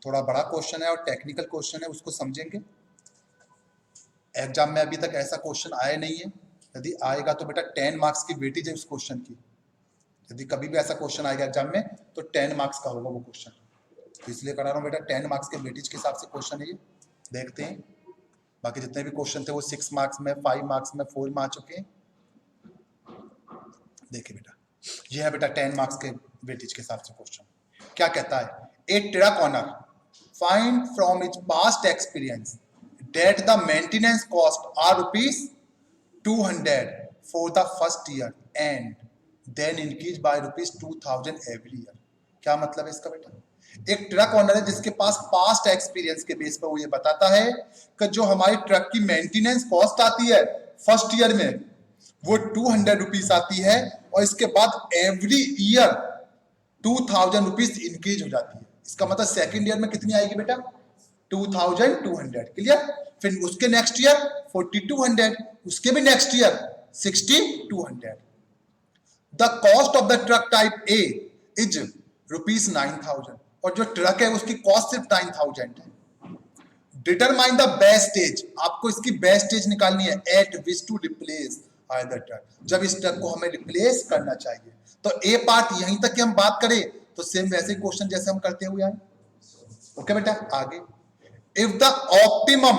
थोड़ा बड़ा क्वेश्चन है और टेक्निकल क्वेश्चन है, उसको समझेंगे। एग्जाम में अभी तक ऐसा क्वेश्चन आया नहीं है, यदि आएगा तो बेटा 10 मार्क्स की वेटेज है उस क्वेश्चन की। यदि कभी भी ऐसा क्वेश्चन आएगा एग्जाम में तो 10 मार्क्स का होगा वो क्वेश्चन, तो इसलिए करा रहा हूँ बेटा 10 मार्क्स के वेटेज के हिसाब से क्वेश्चन है ये। देखते हैं, बाकी जितने भी क्वेश्चन थे वो 6 मार्क्स में, 5 मार्क्स में, 4 में आ चुके हैं। देखिए बेटा, ये है बेटा 10 मार्क्स के वेटेज के हिसाब से क्वेश्चन। क्या कहता है, a truck owner find from its past experience that the maintenance cost are ₹200 for the first year and then increase by ₹2000 every year. क्या मतलब है इसका बेटा, एक ट्रक ओनर है जिसके पास पास्ट एक्सपीरियंस के बेस पर वो ये बताता है कि जो हमारी ट्रक की मेंटेनेंस कॉस्ट आती है फर्स्ट ईयर में वो ₹200 आती है, और इसके बाद एवरी ईयर ₹2000 इंक्रीज हो जाती है। इसका मतलब सेकंड ईयर में कितनी आएगी बेटा, 2200। क्लियर, फिर उसके नेक्स्ट ईयर 4200, उसके भी next year 6200। The cost of the truck type A is ₹9000, और जो ट्रक है उसकी कॉस्ट सिर्फ 9000 है। डिटरमाइन द बेस्ट एज, आपको इसकी बेस्ट एज निकालनी है at which to replace the truck, जब इस ट्रक को हमें रिप्लेस करना चाहिए। तो ए पार्ट यहीं तक की हम बात करें तो सेम वैसे क्वेश्चन जैसे हम करते हुए आए। ओके बेटा, आगे, if the optimum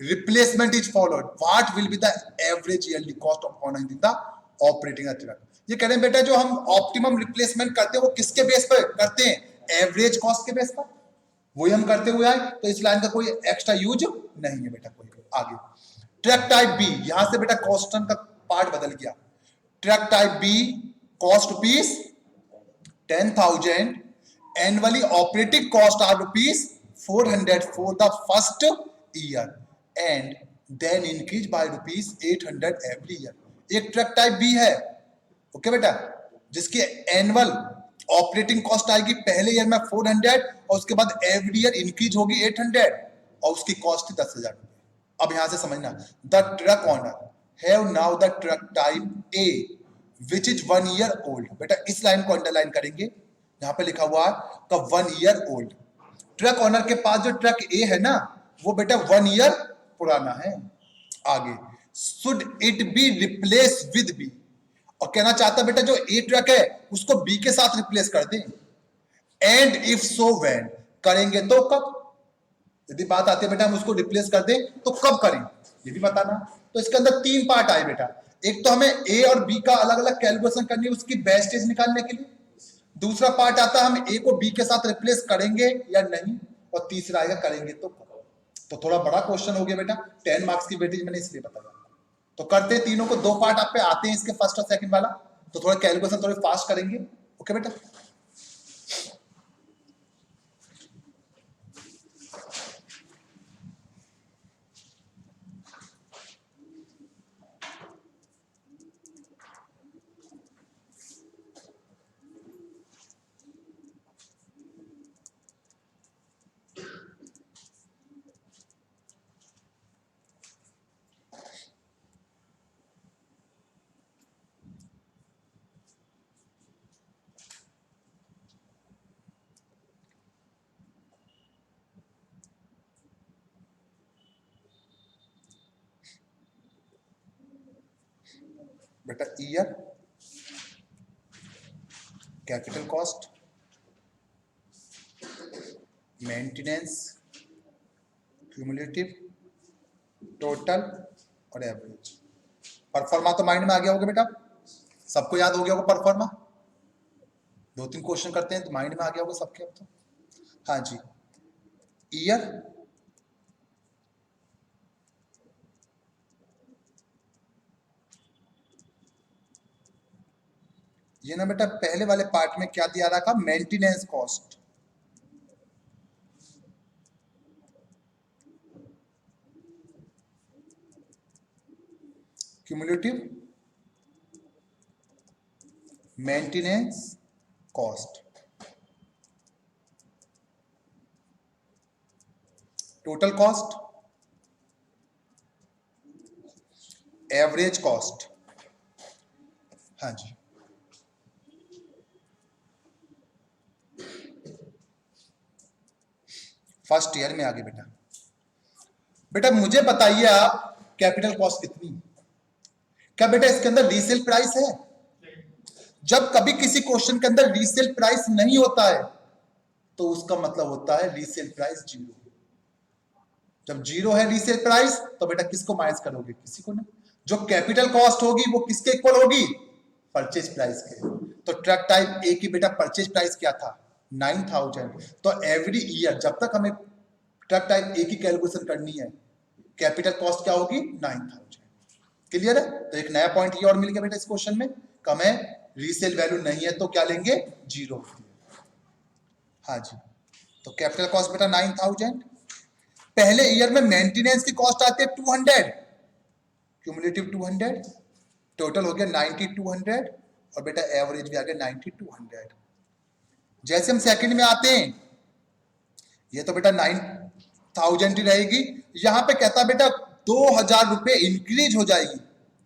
replacement is followed what will be the average yearly cost of honouring the operating the truck. ये कह रहे हैं बेटा जो हम ऑप्टिमम रिप्लेसमेंट करते हैं वो किसके बेस पर करते हैं, एवरेज कॉस्ट के बेस पर, वही हम करते हुए आए, तो इस लाइन का कोई एक्स्ट्रा यूज नहीं है बेटा कोई। आगे, ट्रक टाइप बी, यहां से बेटा क्वेश्चन का पार्ट बदल गया। Truck type B cost ₹10,000, annually operating cost are ₹400 for the first year and then increase by ₹800 every year. एक ट्रक टाइप बी है, ओके बेटा, जिसकी एनुअल ऑपरेटिंग कॉस्ट आएगी पहले ईयर में 400 और उसके बाद एवरी ईयर इंक्रीज होगी 800 और उसकी कॉस्ट 10,000। अब यहां से समझना, the truck owner have now the truck type A which is 1 year old. बेटा इस लाइन को अंडरलाइन करेंगे, यहां पे लिखा हुआ है 1 ईयर ओल्ड। ट्रक ओनर के पास जो ट्रक ए है ना वो बेटा 1 ईयर पुराना है। आगे, should it be replace with B, और कहना चाहता बेटा जो ए ट्रक है उसको बी के साथ रिप्लेस कर दें। एंड इफ सो व्हेन, करेंगे तो कब, यदि बात आती है बेटा हम उसको रिप्लेस कर दें तो कब करें ये भी बताना। तो इसके अंदर 3 पार्ट आए बेटा, एक तो हमें ए और बी का अलग अलग कैलकुलेशन करनी है उसकी बेस्ट एज निकालने के लिए, दूसरा पार्ट आता है हम ए को बी के साथ रिप्लेस करेंगे या नहीं, और तीसरा आएगा करेंगे तो कब। तो थोड़ा बड़ा क्वेश्चन हो गया बेटा, 10 मार्क्स की वेटेज मैंने इसलिए बताया। तो करते हैं तीनों को, 2 पार्ट आप पे आते हैं इसके फर्स्ट और सेकंड वाला, तो थोड़ा कैलकुलेशन थोड़े फास्ट करेंगे। ओके बेटा, बेटा year, capital cost, maintenance, cumulative, total और एवरेज। परफॉर्मा तो माइंड में आ गया होगा बेटा, सबको याद हो गया होगा परफॉर्मा, 2-3 क्वेश्चन करते हैं तो माइंड में आ गया होगा सबके अब तो। हाँ जी, ईयर, ये ना बेटा पहले वाले पार्ट में क्या दिया रखा, maintenance cost, cumulative maintenance cost, total cost, average cost. हाँ जी, फर्स्ट ईयर में आगे बेटा। बेटा मुझे बताइए आप कैपिटल कॉस्ट कितनी, क्या बेटा इसके अंदर रीसेल प्राइस है? जब कभी किसी क्वेश्चन के अंदर रीसेल प्राइस नहीं होता है तो उसका मतलब होता है रीसेल प्राइस जीरो। जब जीरो है रीसेल प्राइस तो बेटा किसको माइनस करोगे, किसी को नहीं। जो कैपिटल कॉस्ट होगी वो किसके इक्वल होगी, परचेज प्राइस के। तो ट्रक टाइप ए की बेटा परचेज प्राइस क्या था, 9000। तो एवरी ईयर जब तक हमें ट्रक टाइप ए की कैलकुलेशन करनी है, कैपिटल कॉस्ट क्या होगी, 9000। क्लियर है? तो एक नया पॉइंट ये और मिल गया बेटा इस क्वेश्चन में, कम है रीसेल वैल्यू नहीं है तो क्या लेंगे, जीरो। हाँ जी, तो कैपिटल कॉस्ट बेटा 9000। पहले ईयर में मेंटेनेंस की कॉस्ट आती है 200, क्यूमुलेटिव 200, टोटल हो गया 9200 और बेटा एवरेज भी आ गया 9200। जैसे हम सेकंड में आते हैं, ये तो बेटा 9000 ही रहेगी। यहां पे कहता बेटा 2000 रुपए इंक्रीज हो जाएगी,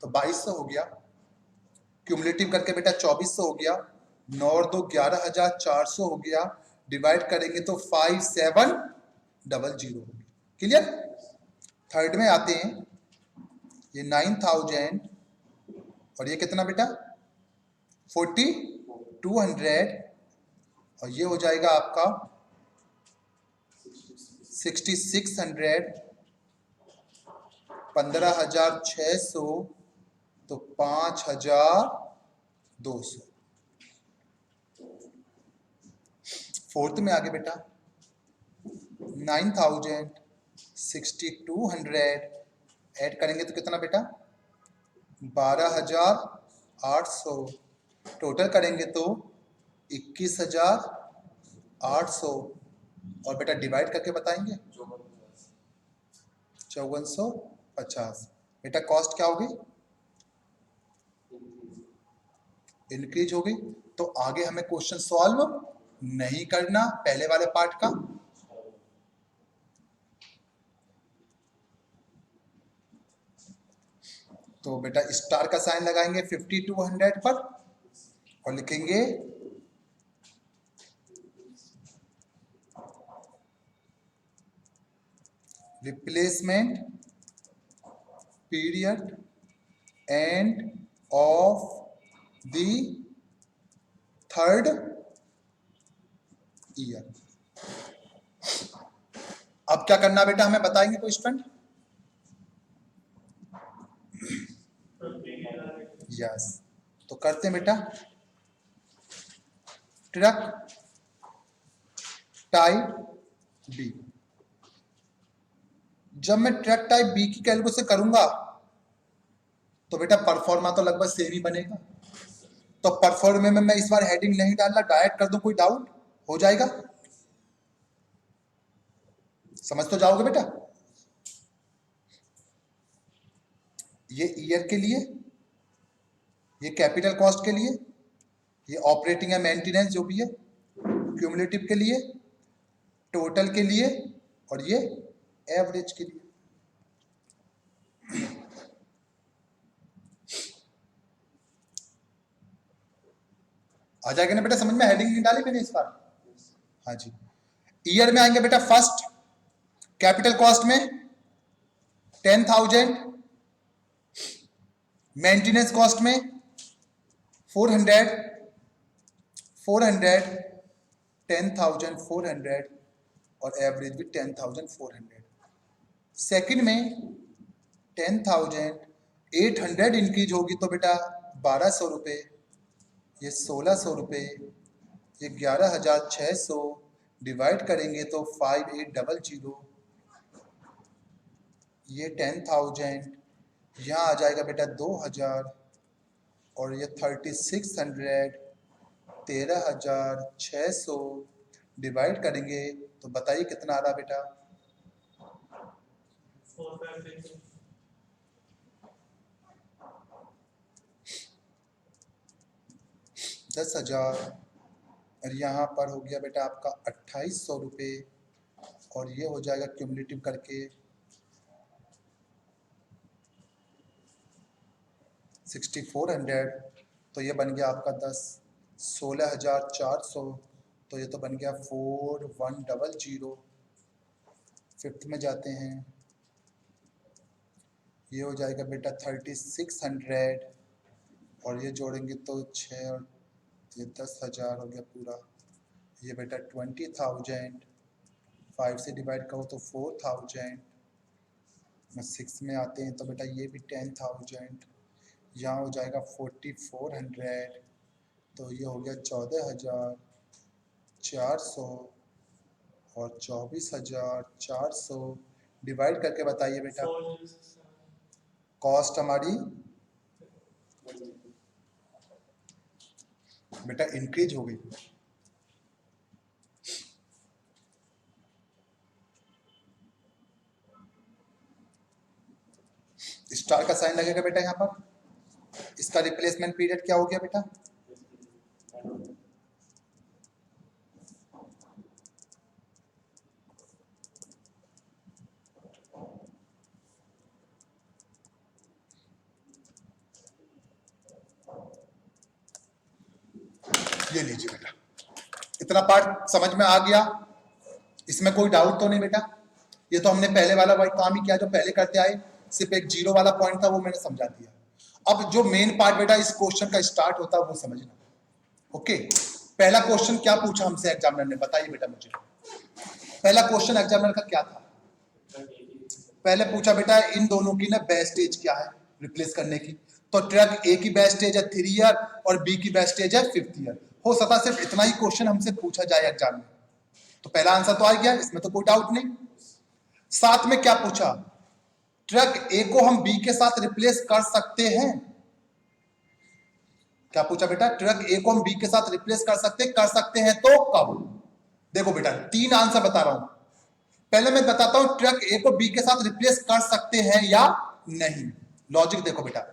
तो 2200 हो गया, क्यूमुलेटिव करके बेटा 2400 हो गया, 9 और 2 11400 हो गया, डिवाइड करेंगे तो 5700 हो गया। क्लियर? थर्ड में आते हैं, ये 9000 और ये कितना बेटा 4200 और ये हो जाएगा आपका 6600, 15600 तो 5200। फोर्थ में आगे बेटा 9000, 6200 ऐड करेंगे तो कितना बेटा 12800, टोटल करेंगे तो 21800 और बेटा डिवाइड करके बताएंगे 5450। बेटा कॉस्ट क्या होगी, इंक्रीज हो गई। तो आगे हमें क्वेश्चन सॉल्व नहीं करना पहले वाले पार्ट का। तो बेटा स्टार का साइन लगाएंगे 5200 पर और लिखेंगे replacement period end of the third year. अब क्या करना बेटा हमें बताएंगे कोई स्टूडेंट? यस, तो करते हैं बेटा ट्रक टाइप बी। जब मैं ट्रक टाइप बी की कैलकुलेशन करूंगा तो बेटा परफॉर्मा तो लगभग सेम ही बनेगा। तो परफॉर्मे में मैं इस बार हेडिंग नहीं डालना, डायरेक्ट कर दूं, कोई डाउट हो जाएगा? समझ तो जाओगे बेटा? ये ईयर के लिए, ये कैपिटल कॉस्ट के लिए, ये ऑपरेटिंग या मेंटेनेंस जो भी है, क्यूमुलेटिव के लिए, टोटल के लिए और ये एवरेज के लिए। आ जाएगा ना बेटा समझ में? हेडिंग नहीं डाली मैंने इस बार। हाँ जी, ईयर में आएंगे बेटा फर्स्ट कैपिटल कॉस्ट में 10,000, मेंटेनेंस कॉस्ट में 400, 10,400 और एवरेज भी 10,400। सेकंड में 10,800 इंक्रीज होगी तो बेटा 1200 रुपये, ये 1600 रुपये, ये 11,600 डिवाइड करेंगे तो 5800, ये 10,000 यहाँ आ जाएगा बेटा 2000 और ये 3600 13,600 डिवाइड करेंगे तो बताइए कितना आ रहा बेटा? 456 10,000 और यहाँ पर हो गया बेटा आपका 2,800 रुपये और ये हो जाएगा क्यूमुलेटिव करके 6,400 तो ये बन गया आपका 16,400 तो ये तो बन गया 4,100। फिफ्थ में जाते हैं, ये हो जाएगा बेटा 3,600 और ये जोड़ेंगे तो 6 और ये 10,000 हो गया पूरा। ये बेटा 20,000 5 से डिवाइड करो तो 4,000। 6 में आते हैं तो बेटा ये भी 10,000, यहाँ हो जाएगा 4,400 तो ये हो गया 14,400 और 24,400 डिवाइड करके बताइए बेटा 4 कॉस्ट हमारी बेटा इंक्रीज हो गई। स्टार का साइन लगेगा बेटा यहाँ पर। इसका रिप्लेसमेंट पीरियड क्या हो गया बेटा? ये लीजिए बेटा, इतना पार्ट समझ में आ गया? इसमें कोई डाउट तो नहीं बेटा? ये तो हमने पहले वाला वही काम ही किया जो पहले करते आए, सिर्फ एक जीरो वाला पॉइंट था वो मैंने समझा दिया। अब जो मेन पार्ट बेटा इस क्वेश्चन का स्टार्ट होता है वो समझना। ओके, पहला क्वेश्चन क्या पूछा हमसे एग्जामिनर ने, बताइए बेटा मुझे। पहला क्वेश्चन एग्जामिनर का क्या था? पहले पूछा बेटा इन दोनों की ना बेस्ट एज क्या है रिप्लेस करने की। तो ट्रक ए की बेस्ट एज है 3 ईयर और बी की बेस्ट एज है 5th ईयर। हो सकता सिर्फ इतना ही क्वेश्चन हमसे पूछा जाए एग्जाम में, तो पहला आंसर तो आ गया, इसमें तो कोई डाउट नहीं। साथ में क्या पूछा? ट्रक ए को हम बी के साथ रिप्लेस कर सकते हैं। क्या पूछा बेटा? ट्रक ए को हम बी के साथ रिप्लेस कर सकते हैं तो कब? देखो बेटा 3 आंसर बता रहा हूं। पहले मैं बताता हूं ट्रक ए को बी के साथ रिप्लेस कर सकते हैं या नहीं। लॉजिक देखो बेटा,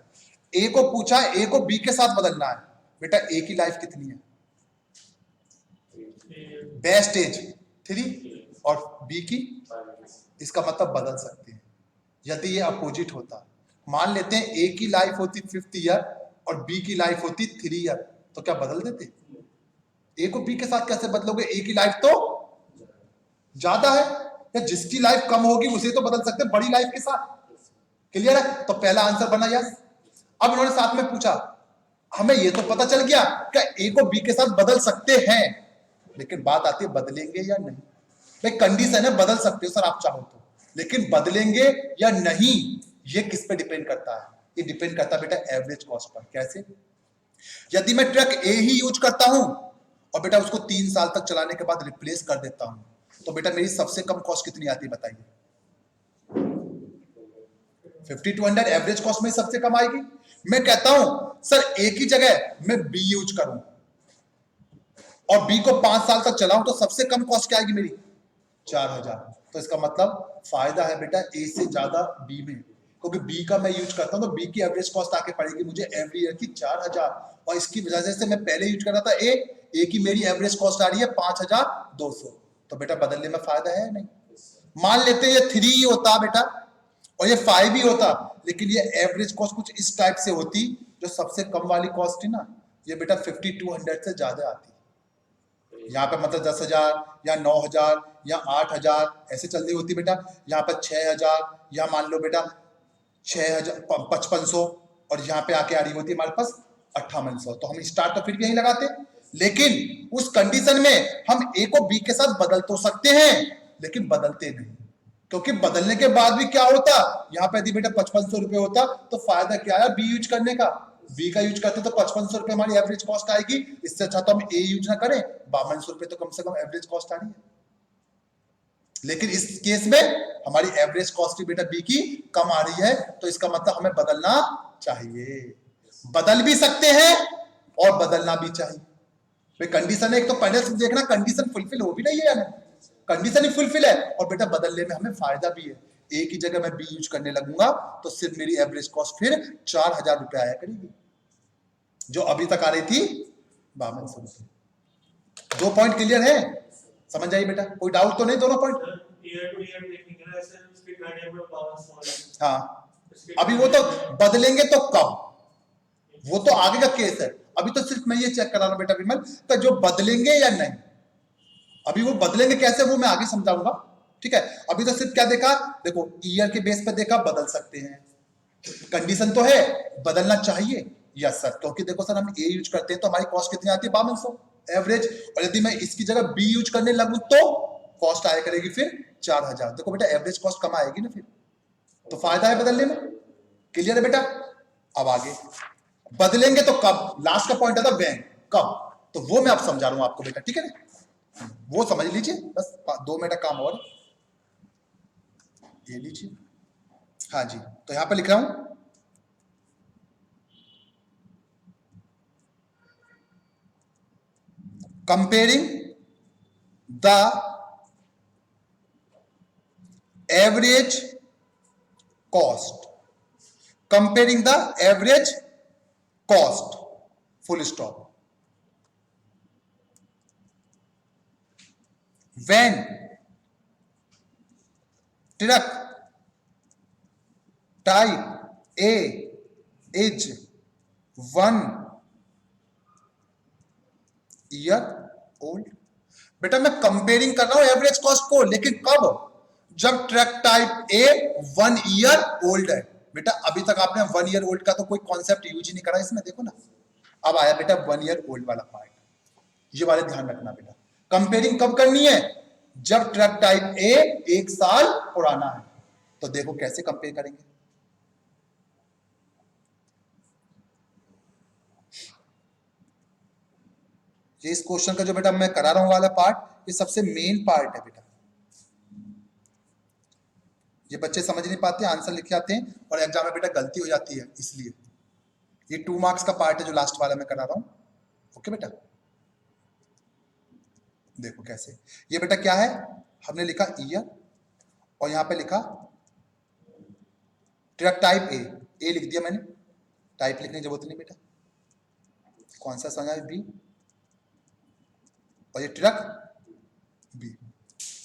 ए को पूछा ए को बी के साथ बदलना है। बेटा ए की लाइफ कितनी है? बेस्ट एज 3 और बी की, इसका मतलब बदल सकते हैं। यदि ये अपोजिट होता, मान लेते हैं ए की लाइफ होती 5th ईयर और बी की लाइफ होती 3 ईयर, तो क्या बदल देते? ए को बी के साथ कैसे बदलोगे? ए की लाइफ तो ज्यादा है, या जिसकी लाइफ कम होगी उसे तो बदल सकते हैं बड़ी लाइफ के साथ। क्लियर है? तो पहला आंसर बना यस। अब इन्होंने साथ में पूछा, हमें ये तो पता चल गया कि ए को बी के साथ बदल सकते हैं, लेकिन बात आती है बदलेंगे या नहीं। भाई कंडीशन है बदल सकते हो सर आप चाहो तो, लेकिन बदलेंगे या नहीं ये किस पे डिपेंड करता है? ये डिपेंड करता है बेटा एवरेज कॉस्ट पर। कैसे? यदि मैं ट्रक ए ही यूज करता हूं और बेटा उसको 3 साल तक चलाने के बाद रिप्लेस कर देता हूं, तो बेटा मेरी सबसे कम कॉस्ट कितनी आती है बताइए? 50 to 100 एवरेज कॉस्ट में सबसे कम आएगी। मैं कहता हूं सर ए की जगह मैं बी यूज करूं और बी को 5 साल तक चलाऊं, तो सबसे कम कॉस्ट क्या आएगी मेरी? 4,000। तो इसका मतलब फायदा है बेटा ए से ज्यादा बी में, क्योंकि बी का मैं यूज करता हूं तो बी की एवरेज कॉस्ट आके पड़ेगी मुझे एवरी ईयर की 4,000, और इसकी वजह से मैं पहले यूज कर रहा था ए की मेरी एवरेज कॉस्ट आ रही है 5,200। तो बेटा बदलने में फायदा है नहीं। मान लेते ये 3 ही होता बेटा और ये 5 ही होता, लेकिन ये एवरेज कॉस्ट कुछ इस टाइप से होती, जो सबसे कम वाली कॉस्ट है ना ये बेटा 50 to 100 से ज्यादा आती है। यहाँ पे मतलब 10,000 या 9,000 या 8,000 ऐसे चल रही होती बेटा। यहाँ पे 6,000 या मान लो बेटा 6,000 5500 और यहाँ पे आके आ रही होती है हमारे पास 5800। तो हम स्टार्ट तो फिर यही लगाते, लेकिन उस कंडीशन में हम ए को बी के साथ बदल तो सकते हैं लेकिन बदलते नहीं, क्योंकि बदलने के बाद भी क्या होता, यहाँ पे यदि बेटा 5500 रुपए होता तो फायदा क्या है बी यूज करने का। बी का यूज करते तो 5500 रुपए हमारी एवरेज कॉस्ट आएगी, इससे अच्छा तो हम ए यूज ना करें, 5200 रुपए तो कम से कम एवरेज कॉस्ट आ रही है। लेकिन इस केस में हमारी एवरेज कॉस्ट बेटा बी की कम आ रही है, तो इसका मतलब हमें बदलना चाहिए। बदल भी सकते हैं और बदलना भी चाहिए। भाई कंडीशन है, एक तो पहले से देखना कंडीशन फुलफिल हो भी नहीं है या नहीं, कंडीशन ही फुलफिल है, और बेटा बदलने में हमें फायदा भी है। एक ही जगह मैं बी यूज करने लगूंगा तो सिर्फ मेरी एवरेज कॉस्ट फिर 4,000 रुपए आया करेगी, जो अभी तक आ रही थी 5200 रुपए। 2 पॉइंट क्लियर है, समझ जाइए बेटा, कोई डाउट तो नहीं दोनों पॉइंट? ईयर टू ईयर देखेंगे ना, ऐसे स्पीड वेरिएबल पावर समझ। हाँ, अभी वो तो बदलेंगे तो कब, वो तो आगे का केस है। अभी तो सिर्फ मैं ये चेक करा रहा हूं बेटा विमल तो जो बदलेंगे या नहीं, अभी वो बदलेंगे कैसे वो मैं आगे समझाऊंगा, ठीक है। अभी तो सिर्फ क्या देखा, देखो ईयर के बेस पे देखा बदल सकते हैं, कंडीशन तो है बदलना चाहिए, यस सर, क्योंकि देखो सर हम ए यूज करते हैं तो हमारी कॉस्ट कितनी आती है 5200 एवरेज, और यदि मैं इसकी जगह बी यूज करने लगूं तो कॉस्ट आया करेगी फिर 4000। देखो बेटा एवरेज कॉस्ट कम आएगी ना फिर, तो फायदा है बदलने में, क्लियर है बेटा। अब आगे बदलेंगे तो कब, लास्ट का पॉइंट आता व्हेन, कब, तो वो मैं आप समझा रहा हूं आपको बेटा, ठीक है ना, वो समझ लीजिए बस। 2 मिनट का काम और ये लीजिए, हाँ जी, तो यहां पे लिख रहा हूं comparing the average cost, comparing the average cost, full stop, when truck type A is 1 year old। बेटा मैं कंपेयरिंग कर रहा हूं एवरेज कॉस्ट को, लेकिन कब, जब ट्रक टाइप ए 1 ईयर ओल्ड है। बेटा अभी तक आपने 1 ईयर ओल्ड का तो कोई कॉन्सेप्ट यूज ही नहीं करा इसमें, देखो ना, अब आया बेटा 1 ईयर ओल्ड वाला पार्ट, ये वाले ध्यान रखना बेटा। कंपेयरिंग कब करनी है, जब ट्रक टाइप ए 1 साल पुराना है, तो देखो कैसे कंपेयर करेंगे। ये इस क्वेश्चन का जो बेटा मैं करा रहा हूं वाला पार्ट, ये सबसे मेन पार्ट है बेटा, ये बच्चे समझ नहीं पाते, आंसर लिख आते हैं और एग्जाम में बेटा गलती हो जाती है, इसलिए ये 2 मार्क्स का पार्ट है जो लास्ट वाला मैं करा रहा हूं। ओके बेटा, देखो कैसे, ये बेटा क्या है, हमने लिखा ईयर और यहां पे लिखा ट्रक टाइप ए लिख दिया मैंने, टाइप लिखने की जरूरत नहीं बेटा, कौन सा समझा है बी, और ये ट्रक बी,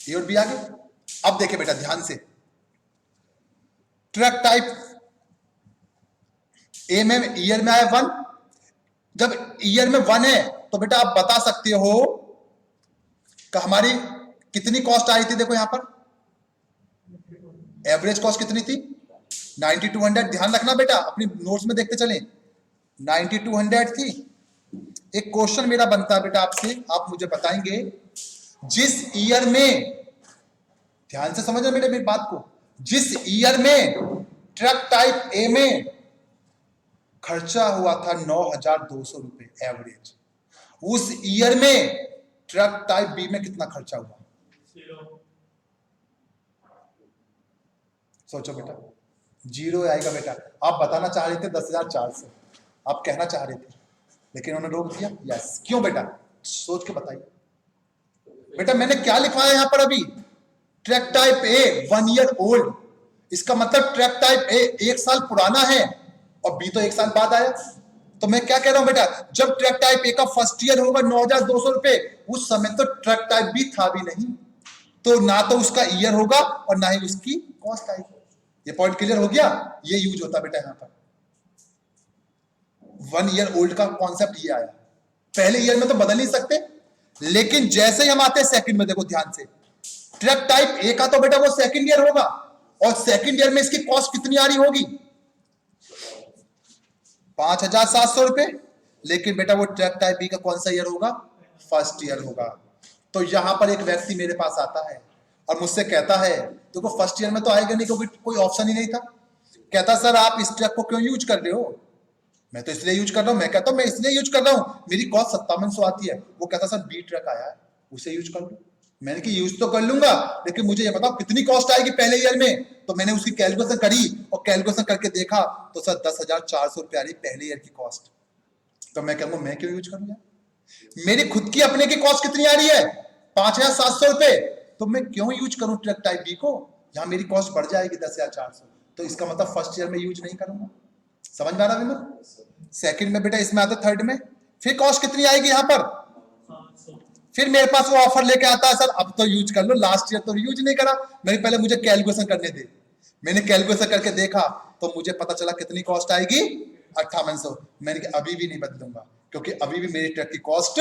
ए और बी आगे। अब देखिए बेटा ध्यान से, ट्रक टाइप ए में ईयर में आया 1, जब ईयर में 1 है तो बेटा आप बता सकते हो कि हमारी कितनी कॉस्ट आई थी, देखो यहां पर एवरेज कॉस्ट कितनी थी 9200, ध्यान रखना बेटा अपनी नोट्स में देखते चलें, 9200 थी। एक क्वेश्चन मेरा बनता है बेटा आपसे, आप मुझे बताएंगे जिस ईयर में, ध्यान से समझना बेटा मेरी बात को, जिस ईयर में ट्रक टाइप ए में खर्चा हुआ था 9200 रुपए एवरेज, उस ईयर में ट्रक टाइप बी में कितना खर्चा हुआ, 0। सोचो बेटा, 0 आएगा बेटा। आप बताना चाह रहे थे 10,400, आप कहना चाह रहे थे, लेकिन उन्होंने रोक दिया, यस, क्यों बेटा, सोच के बताइए बेटा। मैंने क्या लिखवाया यहां पर अभी, ट्रक टाइप ए 1 ईयर ओल्ड, इसका मतलब ट्रक टाइप ए 1 साल पुराना है और बी तो 1 साल बाद आया, तो मैं क्या कह रहा हूं बेटा, जब ट्रक टाइप ए का फर्स्ट ईयर होगा 9200 रुपए, उस समय तो ट्रक टाइप बी था भी नहीं, तो ना तो उसका ईयर होगा और ना ही उसकी कॉस्ट आएगी। ये पॉइंट क्लियर हो गया, ये यूज होता बेटा यहां पर, 1 ईयर ओल्ड का कॉन्सेप्ट ये आया। पहले ईयर में तो बदल नहीं सकते, लेकिन जैसे ही हम आते हैं सेकंड में, देखो ध्यान से, ट्रक टाइप ए का तो बेटा वो सेकंड ईयर होगा, और सेकंड ईयर में इसकी कॉस्ट कितनी आ रही होगी 5700 रुपए, लेकिन बेटा वो ट्रक टाइप बी का कौन सा ईयर होगा, फर्स्ट ईयर होगा। तो यहां पर एक व्यक्ति मेरे पास आता है और मुझसे कहता है, देखो फर्स्ट ईयर में तो आएगा नहीं क्योंकि कोई ऑप्शन ही नहीं था, कहता सर आप इस ट्रक को क्यों यूज कर रहे हो, मैं तो इसलिए यूज कर रहा हूं, मैं कहता हूं मैं इसलिए यूज कर रहा हूं, मेरी कॉस्ट 5700 आती है, वो कहता सर बी ट्रक आया है उसे यूज कर लो। मैंने कि यूज तो कर लूंगा, लेकिन मुझे ये बताओ कितनी कॉस्ट आएगी पहले ईयर में, तो मैंने उसकी कैलकुलेशन करी और कैलकुलेशन करके देखा तो सर 10,400 रुपए आ रही पहले ईयर की कॉस्ट, तो मैं कहूंगा मैं क्यों यूज करूंगा, मेरी खुद की अपने की कॉस्ट कितनी आ रही है 5,700 रुपए, तो मैं क्यों यूज करूं ट्रक टाइप बी को, यहां मेरी कॉस्ट बढ़ जाएगी 10,400, तो इसका मतलब फर्स्ट ईयर में यूज नहीं करूंगा। समझ में आ रहा है विमल? सेकंड में बेटा इसमें आता थर्ड में, फिर कॉस्ट कितनी आएगी यहां पर, 500 फिर मेरे पास वो ऑफर लेके आता है सर अब तो यूज कर लो, लास्ट ईयर तो यूज नहीं करा, नहीं पहले मुझे कैलकुलेशन करने दे। मैंने कैलकुलेशन करके देखा तो मुझे पता चला कितनी कॉस्ट आएगी 5800। मैंने कहा अभी भी नहीं बदलूंगा क्योंकि अभी भी मेरी ट्रक की कॉस्ट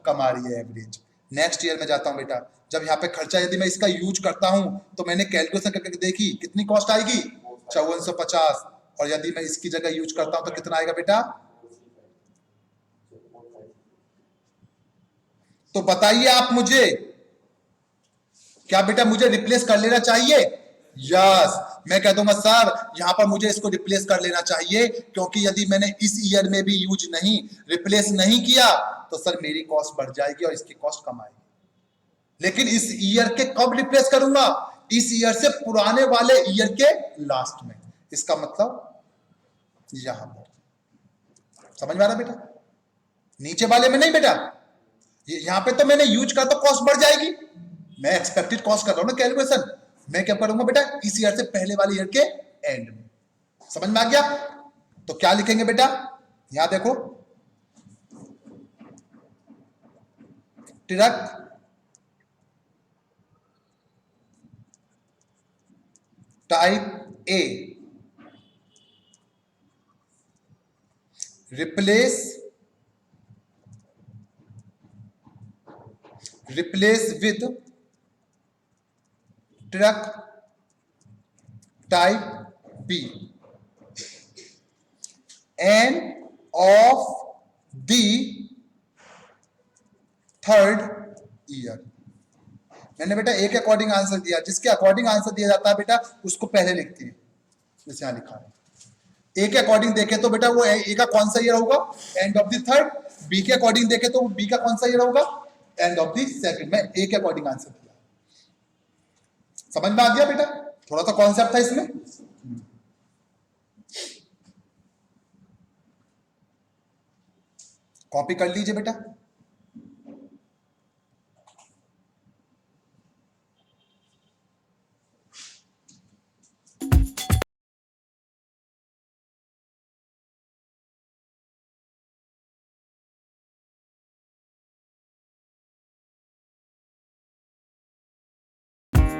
कम आ रही है एवरेज। नेक्स्ट ईयर में जाता हूं बेटा, जब यहाँ पे खर्चा यदि मैं इसका यूज करता हूं तो मैंने कैलकुलेशन करके देखी कितनी कॉस्ट आएगी 5450, और यदि मैं इसकी जगह यूज करता हूं तो कितना आएगा बेटा, तो बताइए आप मुझे, क्या बेटा मुझे रिप्लेस कर लेना चाहिए? यस, मैं कह दूंगा सर यहां पर मुझे इसको रिप्लेस कर लेना चाहिए क्योंकि यदि मैंने इस ईयर में भी यूज नहीं रिप्लेस नहीं किया तो सर मेरी कॉस्ट बढ़ जाएगी और इसकी कॉस्ट कम आएगी। लेकिन इस ईयर के कब रिप्लेस करूंगा, इस ईयर से पुराने वाले ईयर के लास्ट में, इसका मतलब यहां पर। समझ में आ रहा बेटा? नीचे वाले में नहीं बेटा, यहां पे तो मैंने यूज का तो कॉस्ट बढ़ जाएगी, मैं एक्सपेक्टेड कॉस्ट कर रहा हूं ना कैलकुलेशन, मैं क्या करूंगा बेटा इस ईयर से पहले वाले ईयर के एंड में। समझ में आ गया? तो क्या लिखेंगे बेटा, यहां देखो truck type A replace with truck type B end of the third year. मैंने बेटा ए के अकॉर्डिंग आंसर दिया, जिसके अकॉर्डिंग आंसर दिया जाता है बेटा उसको पहले लिखती है, जैसे यहां लिखा है ए के अकॉर्डिंग देखे तो बेटा वो ए का कौन सा ईयर होगा, end of the third. B के अकॉर्डिंग देखे तो बी का कौन सा ईयर होगा, एंड ऑफ द सेकंड। मैं ए के अकॉर्डिंग आंसर दिया। समझ में आ गया बेटा? थोड़ा सा कॉन्सेप्ट था इसमें। कॉपी कर लीजिए बेटा।